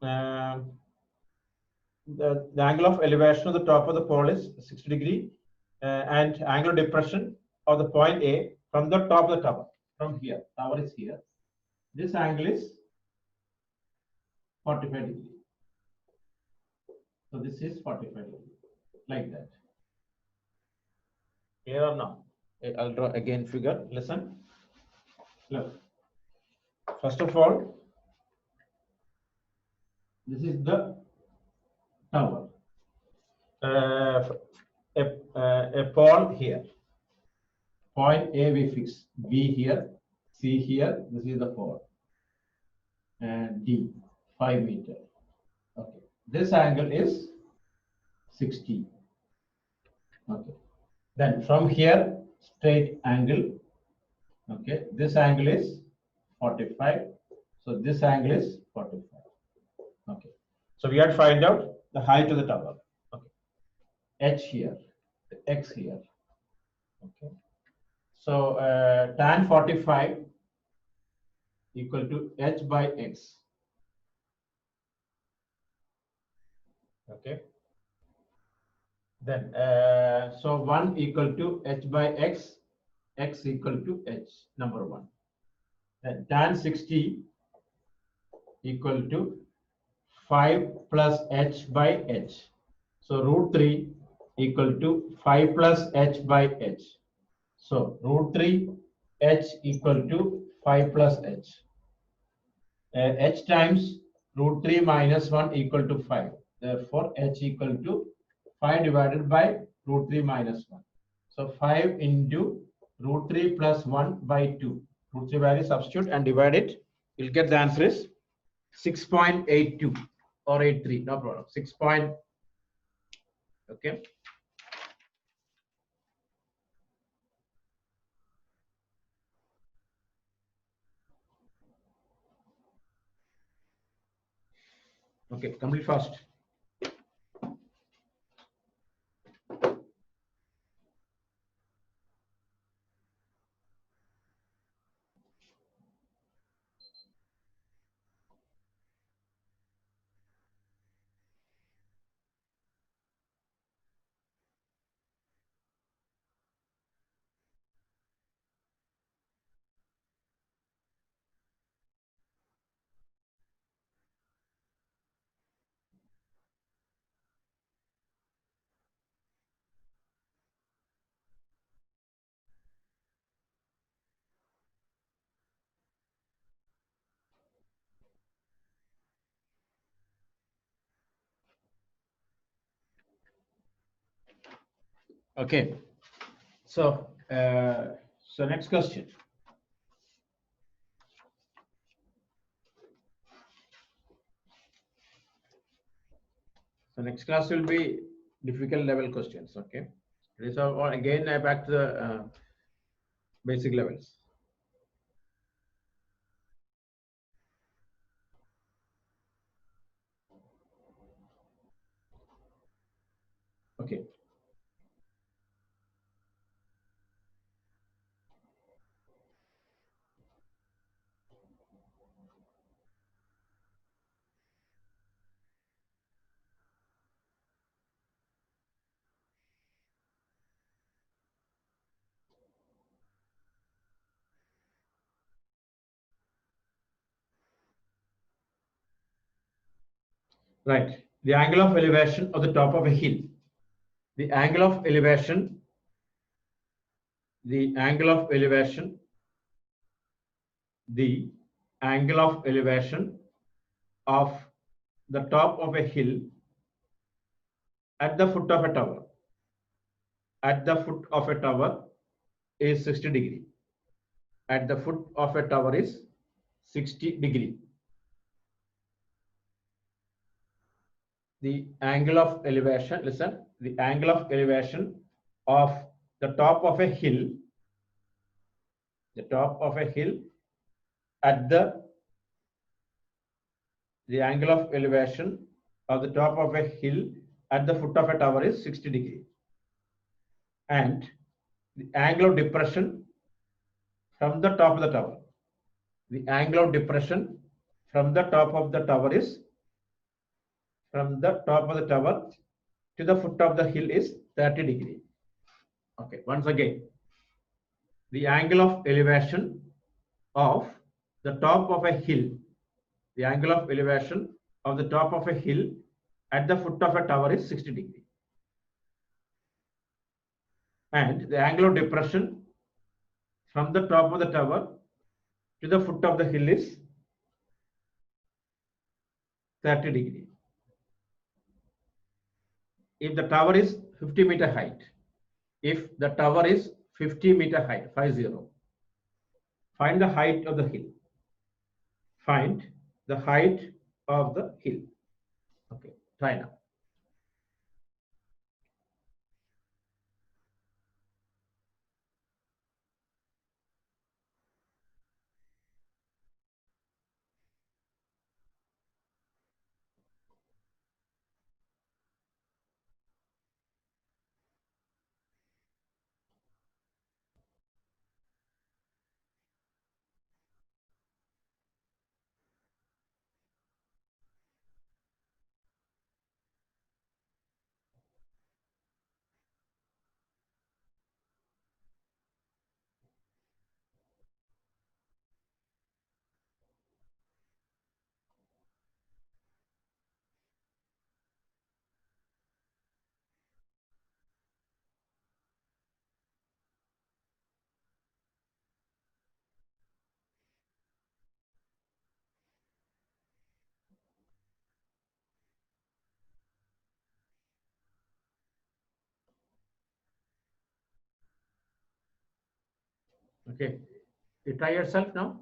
Speaker 1: the angle of elevation of the top of the pole is 60 degree, and angle of depression of the point A from the top of the tower. From here, tower is here. This angle is 45 degree. So this is 45 degree. like that. Clear or not? I'll draw again figure. Listen. Look. First of all, this is the tower. A pole here. Point A we fix. B here. C here. This is the pole. And D, 5 meter. Okay. This angle is 60. Okay. Then from here, straight angle. Okay. This angle is 45. So this angle is 45. Okay. So we have to find out the height of the tower. Okay. H here, X here. Okay. So tan 45 equal to H by X. Okay. Then so 1 equal to H by X, X equal to H, number 1. Then tan 60 equal to 5 plus H by H. So root 3 equal to 5 plus H by H. So root 3 H equal to 5 plus H. H times root 3 minus 1 equal to 5. Therefore, H equal to 5 divided by root 3 minus 1. So 5 into root 3 plus 1 by 2. Root 3 value substitute and divide it. You'll get the answer is 6.82 or 83. No problem. 6. Okay. Okay, complete fast. Okay. So next question. So next class will be difficult level questions. Okay. These are all again back to the basic levels. Okay. Right. The angle of elevation of the top of a hill. The angle of elevation. The angle of elevation. The angle of elevation of the top of a hill at the foot of a tower. At the foot of a tower is 60 degree. At the foot of a tower is 60 degree. The angle of elevation, listen, the angle of elevation of the top of a hill, at the angle of elevation of the top of a hill at the foot of a tower is 60 degree. And the angle of depression from the top of the tower. The angle of depression from the top of the tower is, from the top of the tower to the foot of the hill is 30 degree. Okay, once again, the angle of elevation of the top of a hill, the angle of elevation of the top of a hill at the foot of a tower is 60 degree. and the angle of depression from the top of the tower to the foot of the hill is 30 degree. If the tower is 50-meter height, if the tower is 50-meter height, 50, find the height of the hill. Find the height of the hill. Okay, try now. Okay, you try yourself now.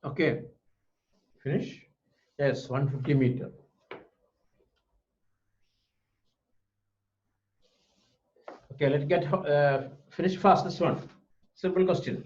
Speaker 1: Okay, finish. Yes, 150-meter. Okay, let's get finish fast this one. Simple question.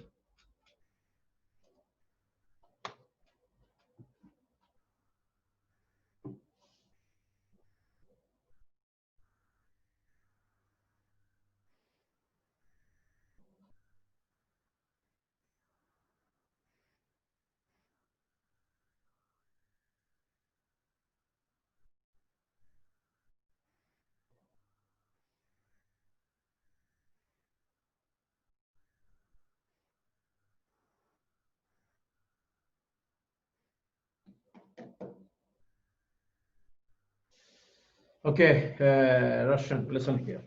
Speaker 1: Okay, Roshan, listen here.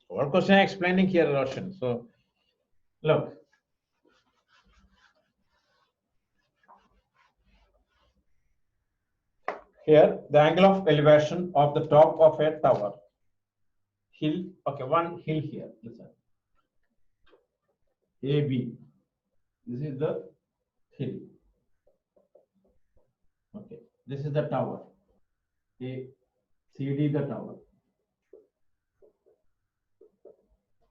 Speaker 1: What question I'm explaining here, Roshan? So, look. Here, the angle of elevation of the top of a tower. Hill, okay, one hill here, listen. AB. This is the hill. Okay, this is the tower. A, CD the tower.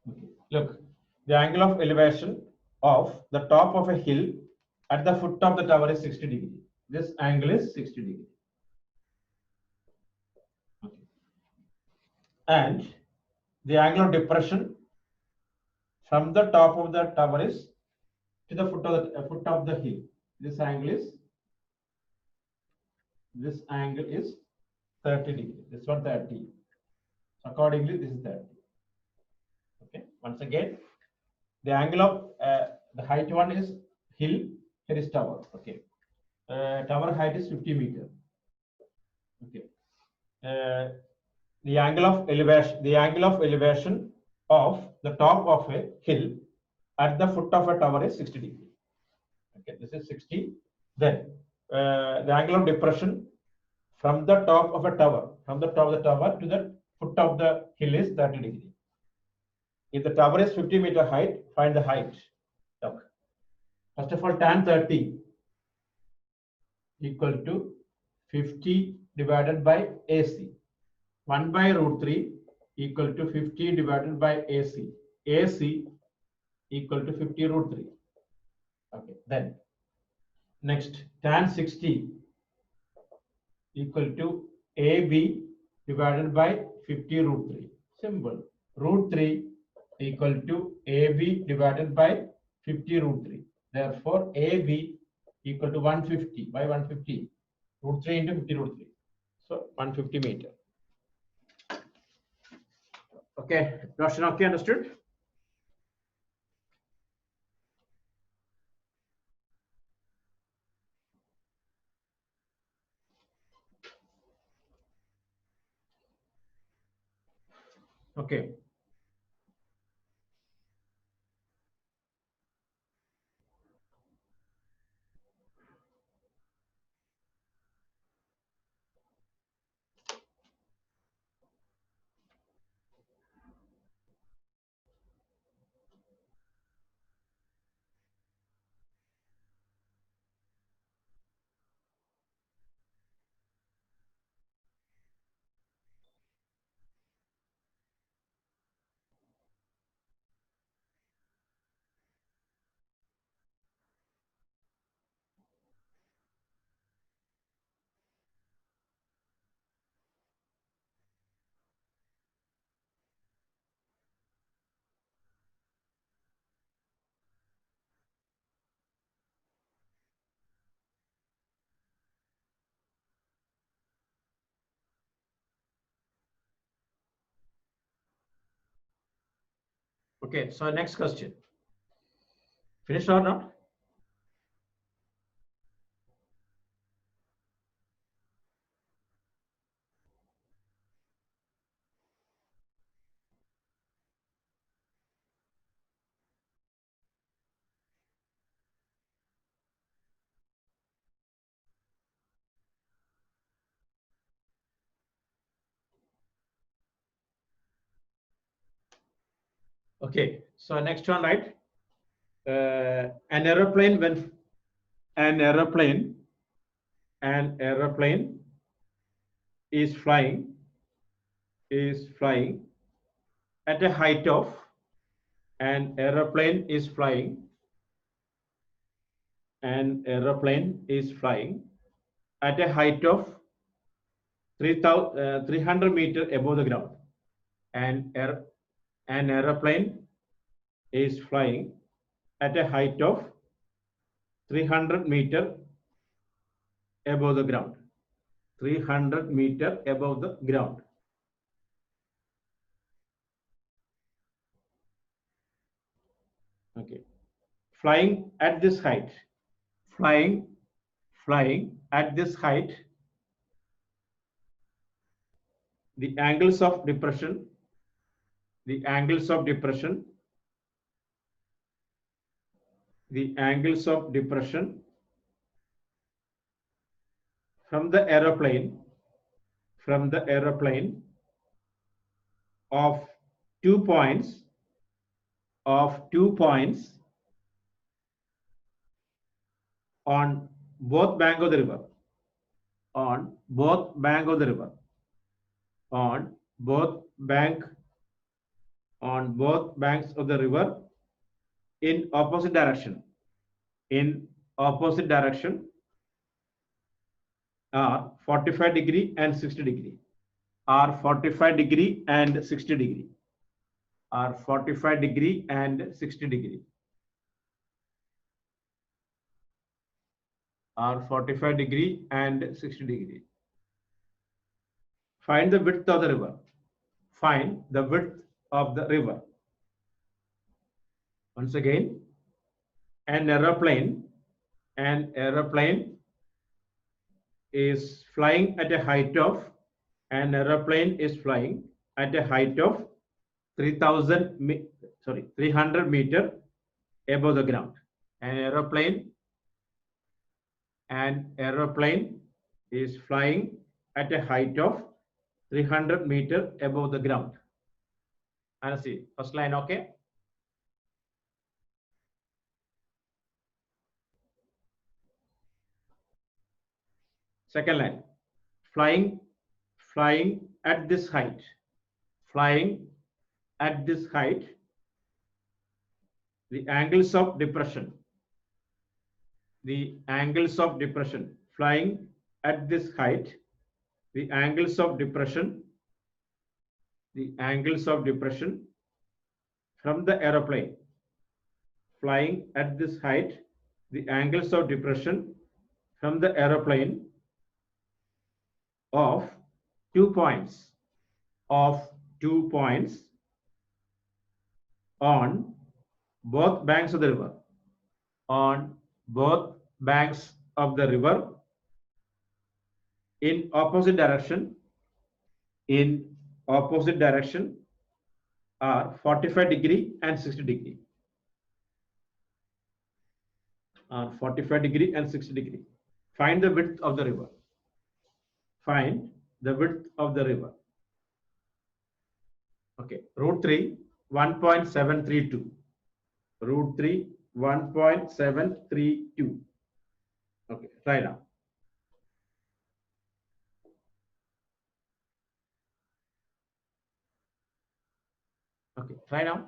Speaker 1: Okay, look, the angle of elevation of the top of a hill at the foot of the tower is 60 degree. This angle is 60 degree. Okay. And the angle of depression from the top of the tower is to the foot of the hill. This angle is 30 degree. This one 30. Accordingly, this is 30. Okay. Once again, the angle of the height one is hill. Here is tower. Okay. Tower height is 50 meter. Okay. The angle of elevation of the top of a hill at the foot of a tower is 60 degree. Okay, this is 60. Then the angle of depression from the top of a tower, to the foot of the hill is 30 degree. If the tower is 50 meter height, find the height. Look. First of all, tan 30 equal to 50 divided by AC. 1 by root 3 equal to 50 divided by AC. AC equal to 50 root 3. Okay, then next tan 60 equal to AB divided by 50 root 3. Simple. Root 3 equal to AB divided by 50 root 3. Therefore, AB equal to 150 by 150. Root 3 into 50 root 3. So 150 meter. Okay, Roshan, okay, understood? Okay. Okay, so next question. Finished or not? Okay, so next one, right? An aeroplane is flying at a height of an aeroplane is flying at a height of 300 meter above the ground. An aeroplane is flying at a height of 300 meter above the ground. 300 meter above the ground. Okay. Flying at this height. Flying at this height. The angles of depression from the aeroplane of 2 points on both banks of the river in opposite direction. In opposite direction are 45 degree and 60 degree. Are 45 degree and 60 degree. Are 45 degree and 60 degree. Are 45 degree and 60 degree. Find the width of the river. Find the width of the river. Once again, an aeroplane is flying at a height of 300 meter above the ground. An aeroplane is flying at a height of 300 meter above the ground. And see, first line, okay? Second line, flying at this height. Flying at this height, the angles of depression. The angles of depression. Flying at this height, the angles of depression. The angles of depression from the aeroplane. Flying at this height, the angles of depression from the aeroplane of 2 points on both banks of the river. On both banks of the river in opposite direction. In opposite direction are 45 degree and 60 degree. Are 45 degree and 60 degree. Find the width of the river. Find the width of the river. Okay, root 3, 1.732. Root 3, 1.732. Okay, try now. Okay, try now.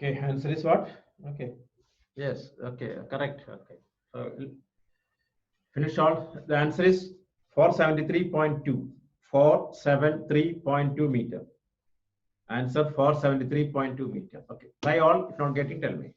Speaker 1: Okay, answer is what? Okay. Yes, okay, correct. Okay. So finish all. The answer is 473.2. 473.2 meter. Answer 473.2 meter. Okay. Try all. If not getting, tell me.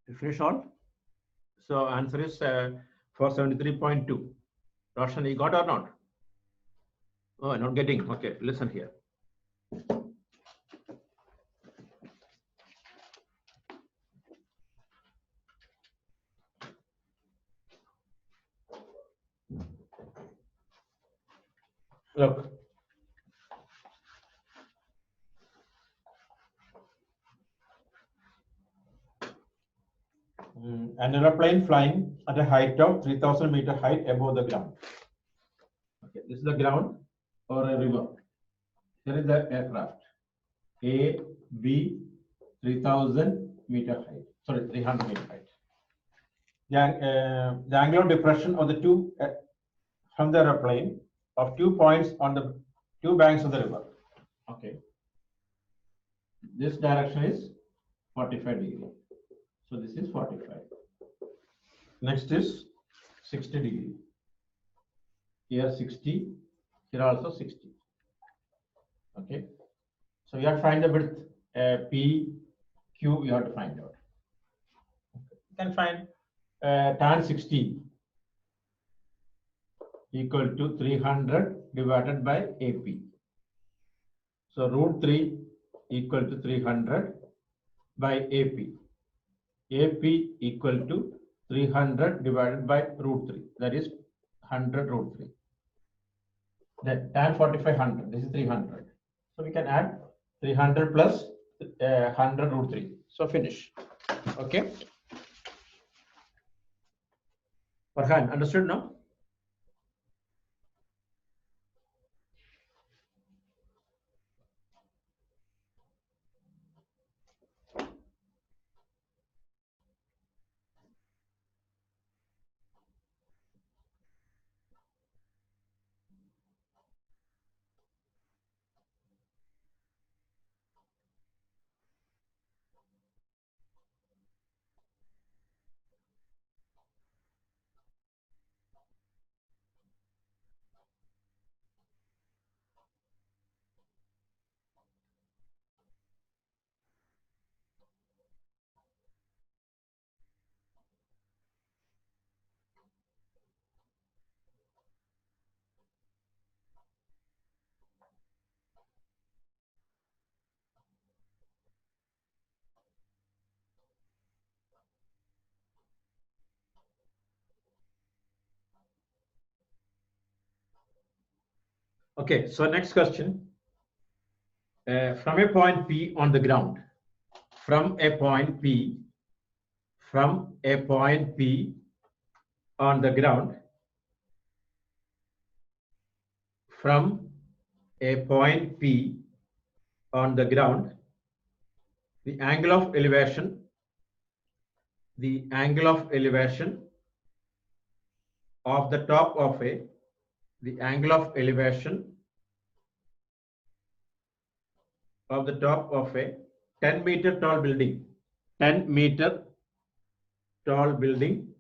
Speaker 1: You finish all? So answer is 473.2. Roshan, you got or not? Oh, not getting. Okay, listen here. Look. An aeroplane flying at a height of 3,000-meter height above the ground. Okay, this is the ground or a river. Here is the aircraft. A, B, 3,000-meter height. Sorry, 300-meter height. The angular depression of the two from the aeroplane of 2 points on the two banks of the river. Okay. This direction is 45 degree. So this is 45. Next is 60 degree. Here 60. Here also 60. Okay. So you have to find the width P, Q. You have to find out. You can find tan 60 equal to 300 divided by AP. So root 3 equal to 300 by AP. AP equal to 300 divided by root 3. That is 100 root 3. Then tan 45 100. This is 300. So we can add 300 plus 100 root 3. So finish. Okay. Farhan, understood now? Okay, so next question. From a point P on the ground, from a point P on the ground, from a point P on the ground, the angle of elevation of the top of a, the angle of elevation of the top of a 10-meter tall building, 10-meter tall building,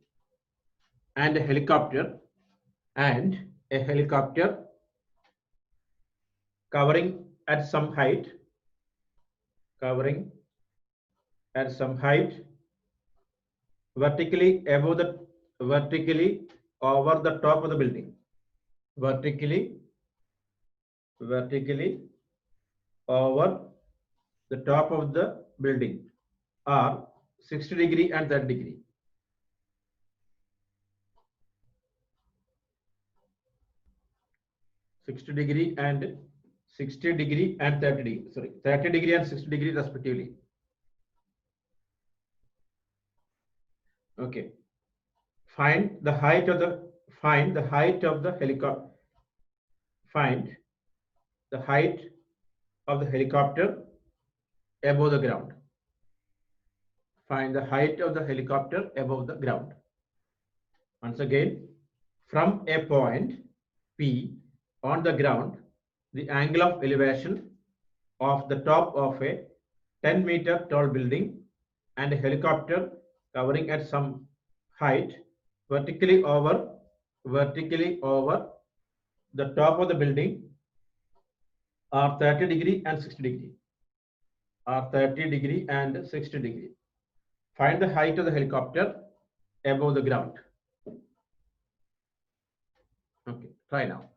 Speaker 1: and a helicopter, covering at some height, vertically over the top of the building, vertically over the top of the building are 60 degree and 30 degree. 60 degree and 30 degree, sorry, 30 degree and 60 degree respectively. Okay. Find the height of the helicopter. Find the height of the helicopter above the ground. Find the height of the helicopter above the ground. Once again, from a point P on the ground, the angle of elevation of the top of a 10-meter tall building and a helicopter covering at some height vertically over the top of the building are 30 degree and 60 degree. Are 30 degree and 60 degree. Find the height of the helicopter above the ground. Okay, try now.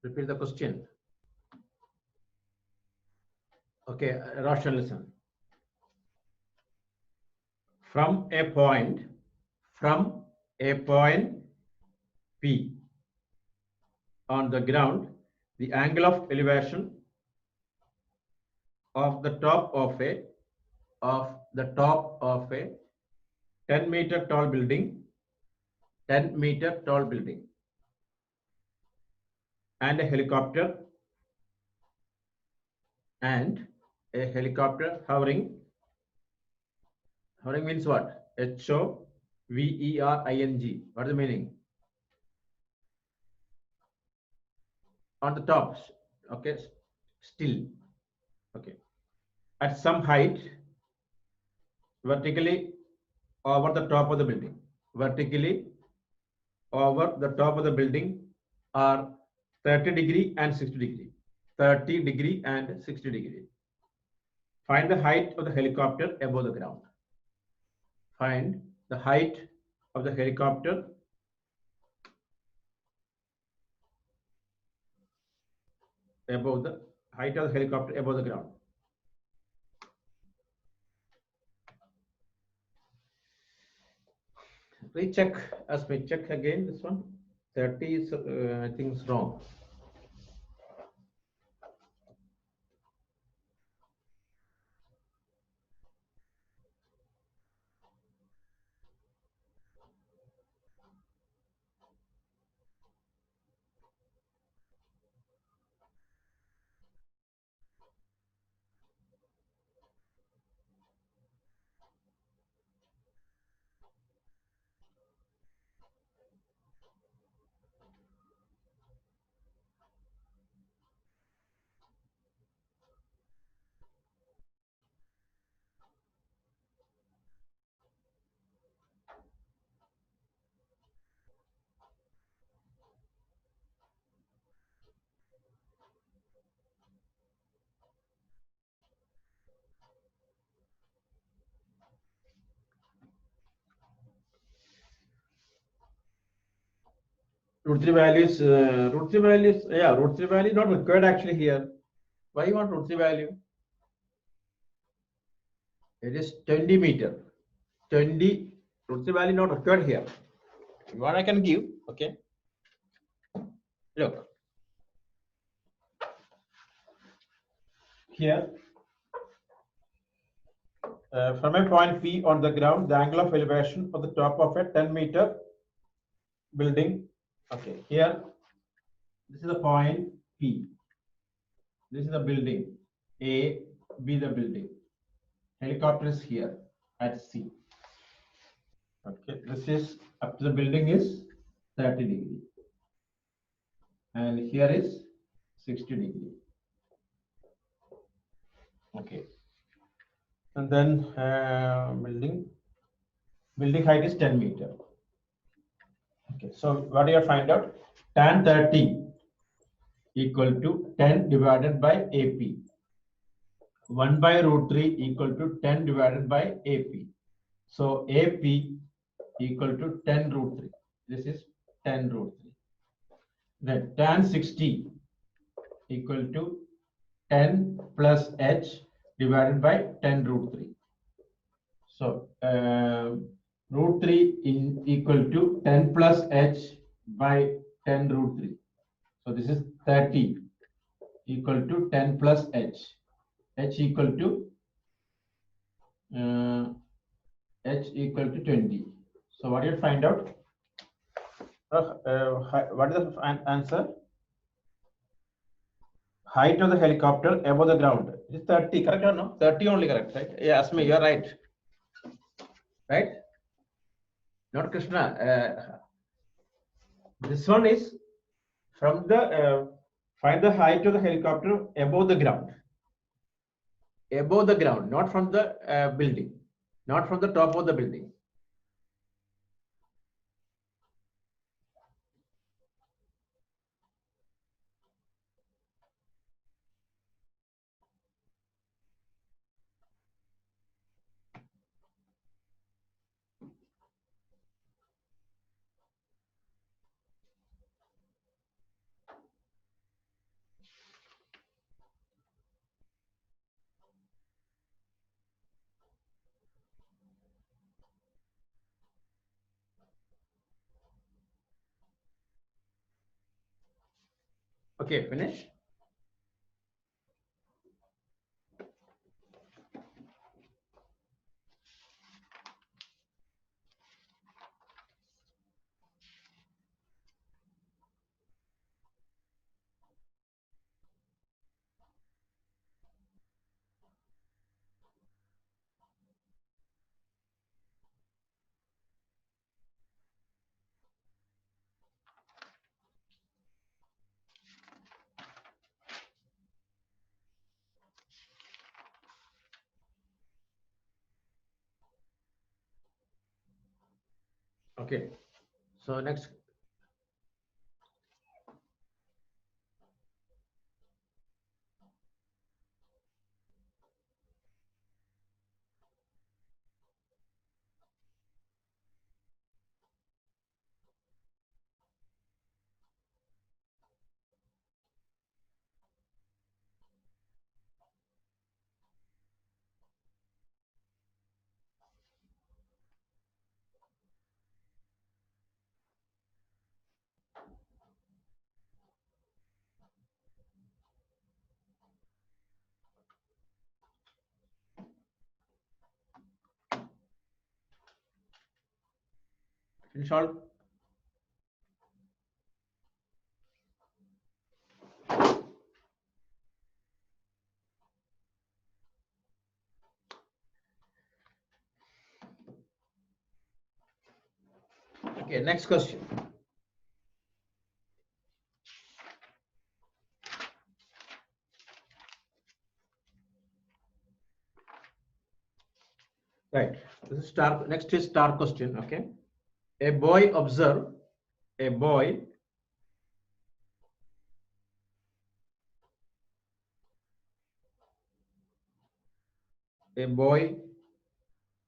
Speaker 1: Repeat the question. Okay, Roshan, listen. From a point P on the ground, the angle of elevation of the top of a 10-meter tall building, 10-meter tall building, and a helicopter hovering. Hovering means what? HOVERING. What is the meaning? On the top. Okay, still. Okay. At some height, vertically over the top of the building. Vertically over the top of the building are 30 degree and 60 degree. 30 degree and 60 degree. Find the height of the helicopter above the ground. Find the height of the helicopter above the ground. Recheck, as we check again this one. 30 is, I think it's wrong. Root 3 values, root 3 values, yeah, root 3 value not required actually here. Why you want root 3 value? It is 20 meter. 20, root 3 value not required here. What I can give, okay. Look. Here, from a point P on the ground, the angle of elevation of the top of a 10-meter building. Okay, here, this is the point P. This is the building A, B the building. Helicopter is here at C. Okay, this is up to the building is 30 degree, and here is 60 degree. Okay, and then building height is 10 meter. Okay, so what do you find out? Tan 30 equal to 10 divided by AP. 1 by root 3 equal to 10 divided by AP. So AP equal to 10 root 3. This is 10 root 3. Then tan 60 equal to 10 plus H divided by 10 root 3. So root 3 equal to 10 plus H by 10 root 3. So this is 30 equal to 10 plus H. H equal to 20. So what do you find out? What is the answer? Height of the helicopter above the ground. It is 30, correct or no? 30 only, correct, right? Yeah, Asmi, you're right. Right? Not Krishna. This one is from the find the height of the helicopter above the ground. Above the ground, not from the building, not from the top of the building. Okay, finish. Okay, so next. Finish all. Okay, next question. Right. This is star. Next is star question. Okay. A boy observe. A boy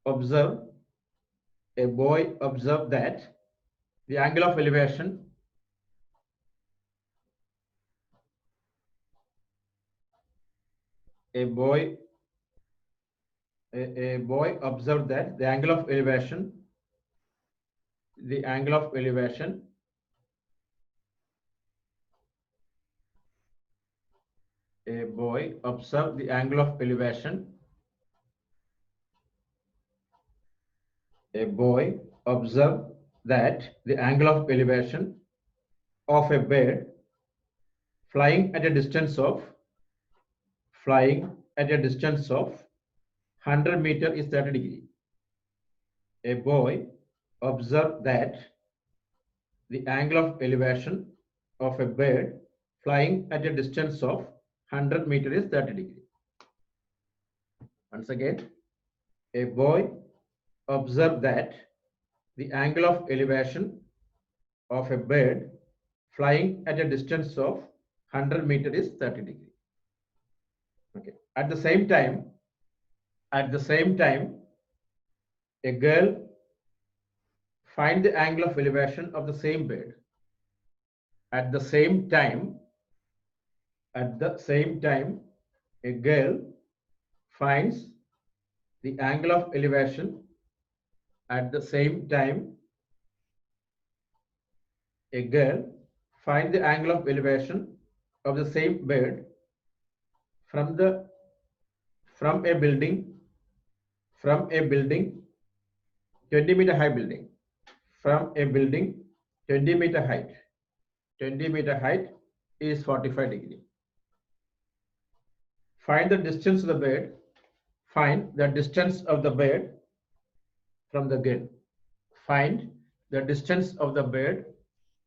Speaker 1: observe. A boy observe that the angle of elevation a boy observed that the angle of elevation a boy observed the angle of elevation a boy observed that the angle of elevation of a bird flying at a distance of 100 meter is 30 degree. A boy observed that the angle of elevation of a bird flying at a distance of 100 meters is 30 degree. Once again, a boy observed that the angle of elevation of a bird flying at a distance of 100 meters is 30 degree. Okay. At the same time, a girl find the angle of elevation of the same bird. At the same time, a girl finds the angle of elevation. At the same time, a girl finds the angle of elevation of the same bird from a building 20-meter high building, from a building 20-meter height. 20-meter height is 45 degree. Find the distance of the bird. Find the distance of the bird from the girl. Find the distance of the bird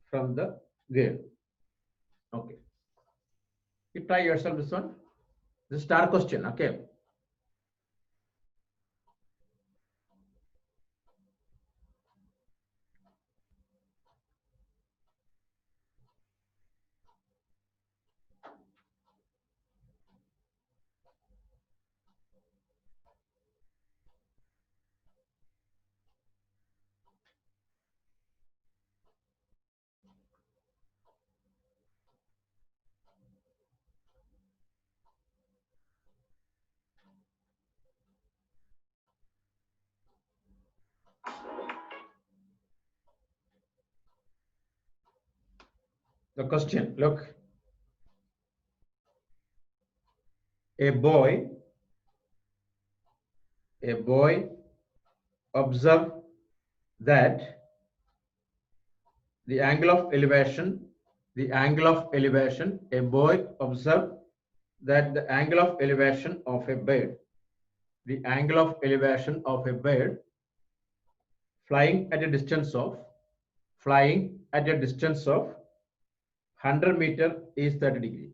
Speaker 1: from the girl. Okay. You try yourself this one. This is star question. Okay. The question, look. A boy observed that the angle of elevation, a boy observed that the angle of elevation of a bird, flying at a distance of 100 meter is 30 degree.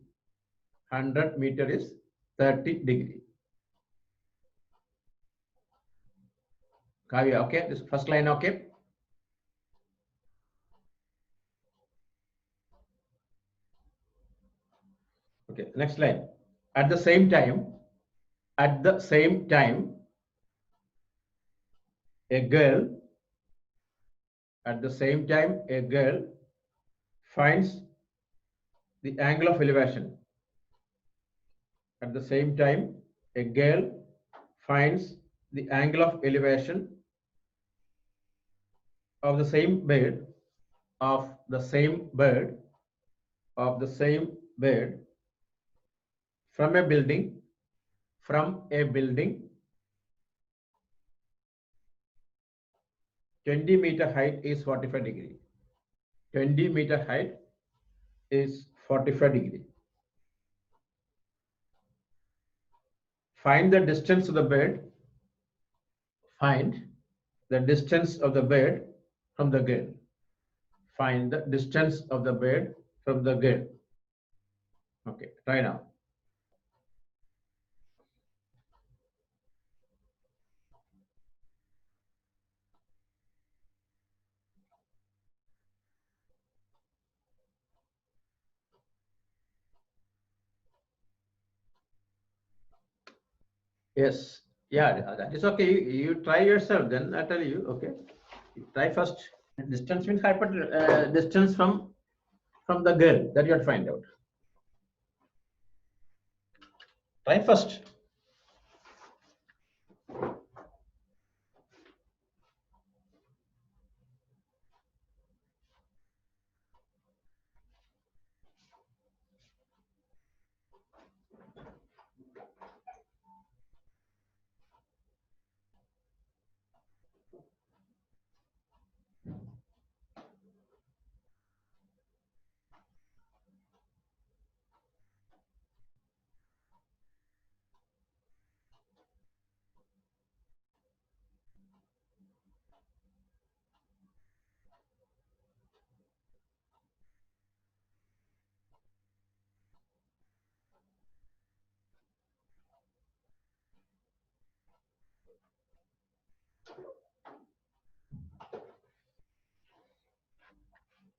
Speaker 1: 100 meter is 30 degree. Kavya, okay? This first line, okay? Okay, next line. At the same time, a girl finds the angle of elevation. At the same time, a girl finds the angle of elevation of the same bird from a building 20-meter height is 45 degree. 20-meter height is 45 degree. Find the distance of the bird. Find the distance of the bird from the girl. Find the distance of the bird from the girl. Okay, try now. Yes, yeah, that is okay. You try yourself, then I tell you. Okay, you try first. Distance means distance from the girl that you have to find out. Try first.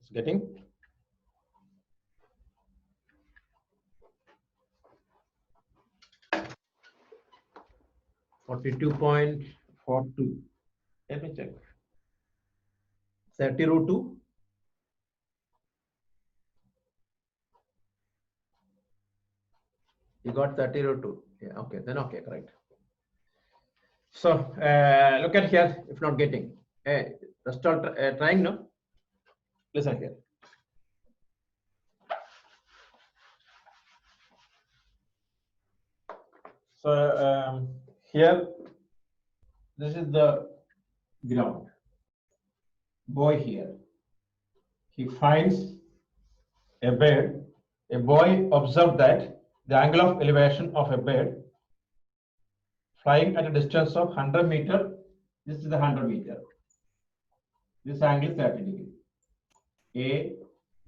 Speaker 1: It's getting 42.42. Let me check. 30 root 2. You got 30 root 2. Yeah, okay, then okay, correct. So look at here, if not getting. Let's start trying now. Listen here. So here, this is the ground. Boy here. He finds a bird. A boy observed that the angle of elevation of a bird flying at a distance of 100 meter. This is the 100 meter. This angle is 30 degree. A,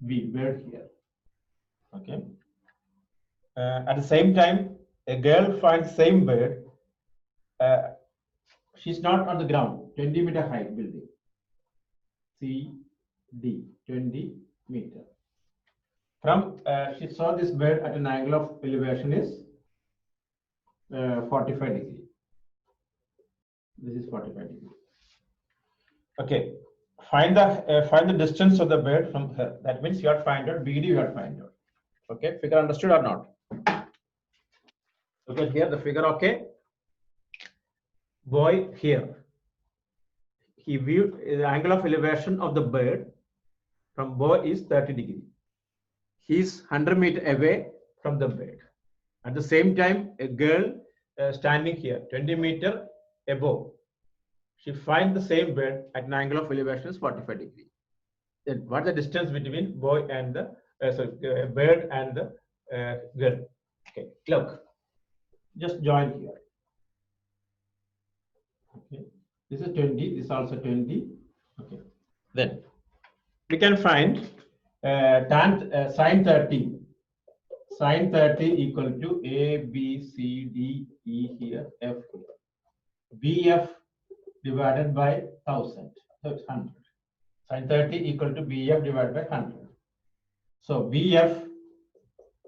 Speaker 1: B, bird here. Okay. At the same time, a girl finds same bird. She's not on the ground. 20 meter height building. C, D, 20 meter. From she saw this bird at an angle of elevation is 45 degree. This is 45 degree. Okay. Find the distance of the bird from her. That means you have to find out BD. You have to find out. Okay. Figure understood or not? Look at here the figure. Okay. Boy here. He viewed the angle of elevation of the bird from boy is 30 degree. He is 100 meter away from the bird. At the same time, a girl standing here 20 meter above. She finds the same bird at an angle of elevation is 45 degree. Then what's the distance between boy and the bird and the girl? Okay, look, just join here. Okay, this is 20. This is also 20. Okay, then we can find sine 30. Sine 30 equal to A, B, C, D, E here, F here. BF divided by 1000. So it's 100. Sine 30 equal to BF divided by 100. So BF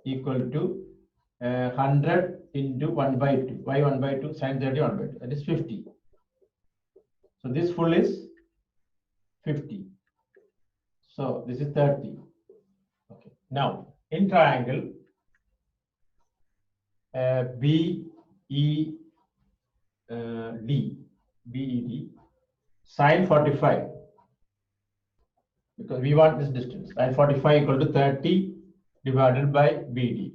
Speaker 1: equal to 100 into 1 by 2. Why 1 by 2? Sine 30 1 by 2. That is 50. So this full is 50. So this is 30. Okay. Now in triangle BED, sine 45, because we want this distance. Sine 45 equal to 30 divided by BD.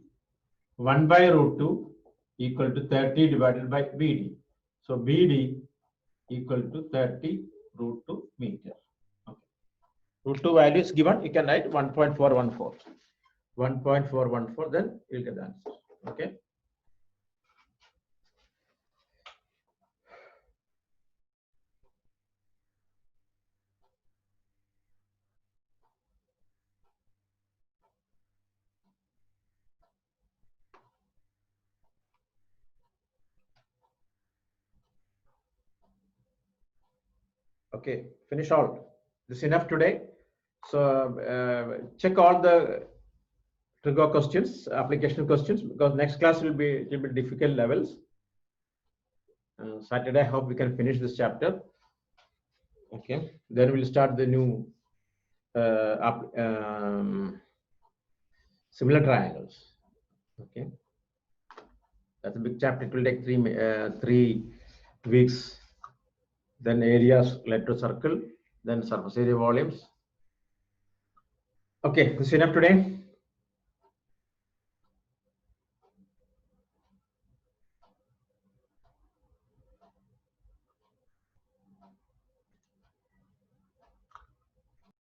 Speaker 1: 1 by root 2 equal to 30 divided by BD. So BD equal to 30 root 2 meter. Okay. Root 2 value is given. You can write 1.414. 1.414, then you'll get the answer. Okay. Okay, finish all. This is enough today. So check all the trigger questions, application questions, because next class will be difficult levels. Saturday, I hope we can finish this chapter. Okay, then we'll start the new similar triangles. Okay, that's a big chapter. It will take 3 weeks. Then areas led to circle, then surface area volumes. Okay, this is enough today.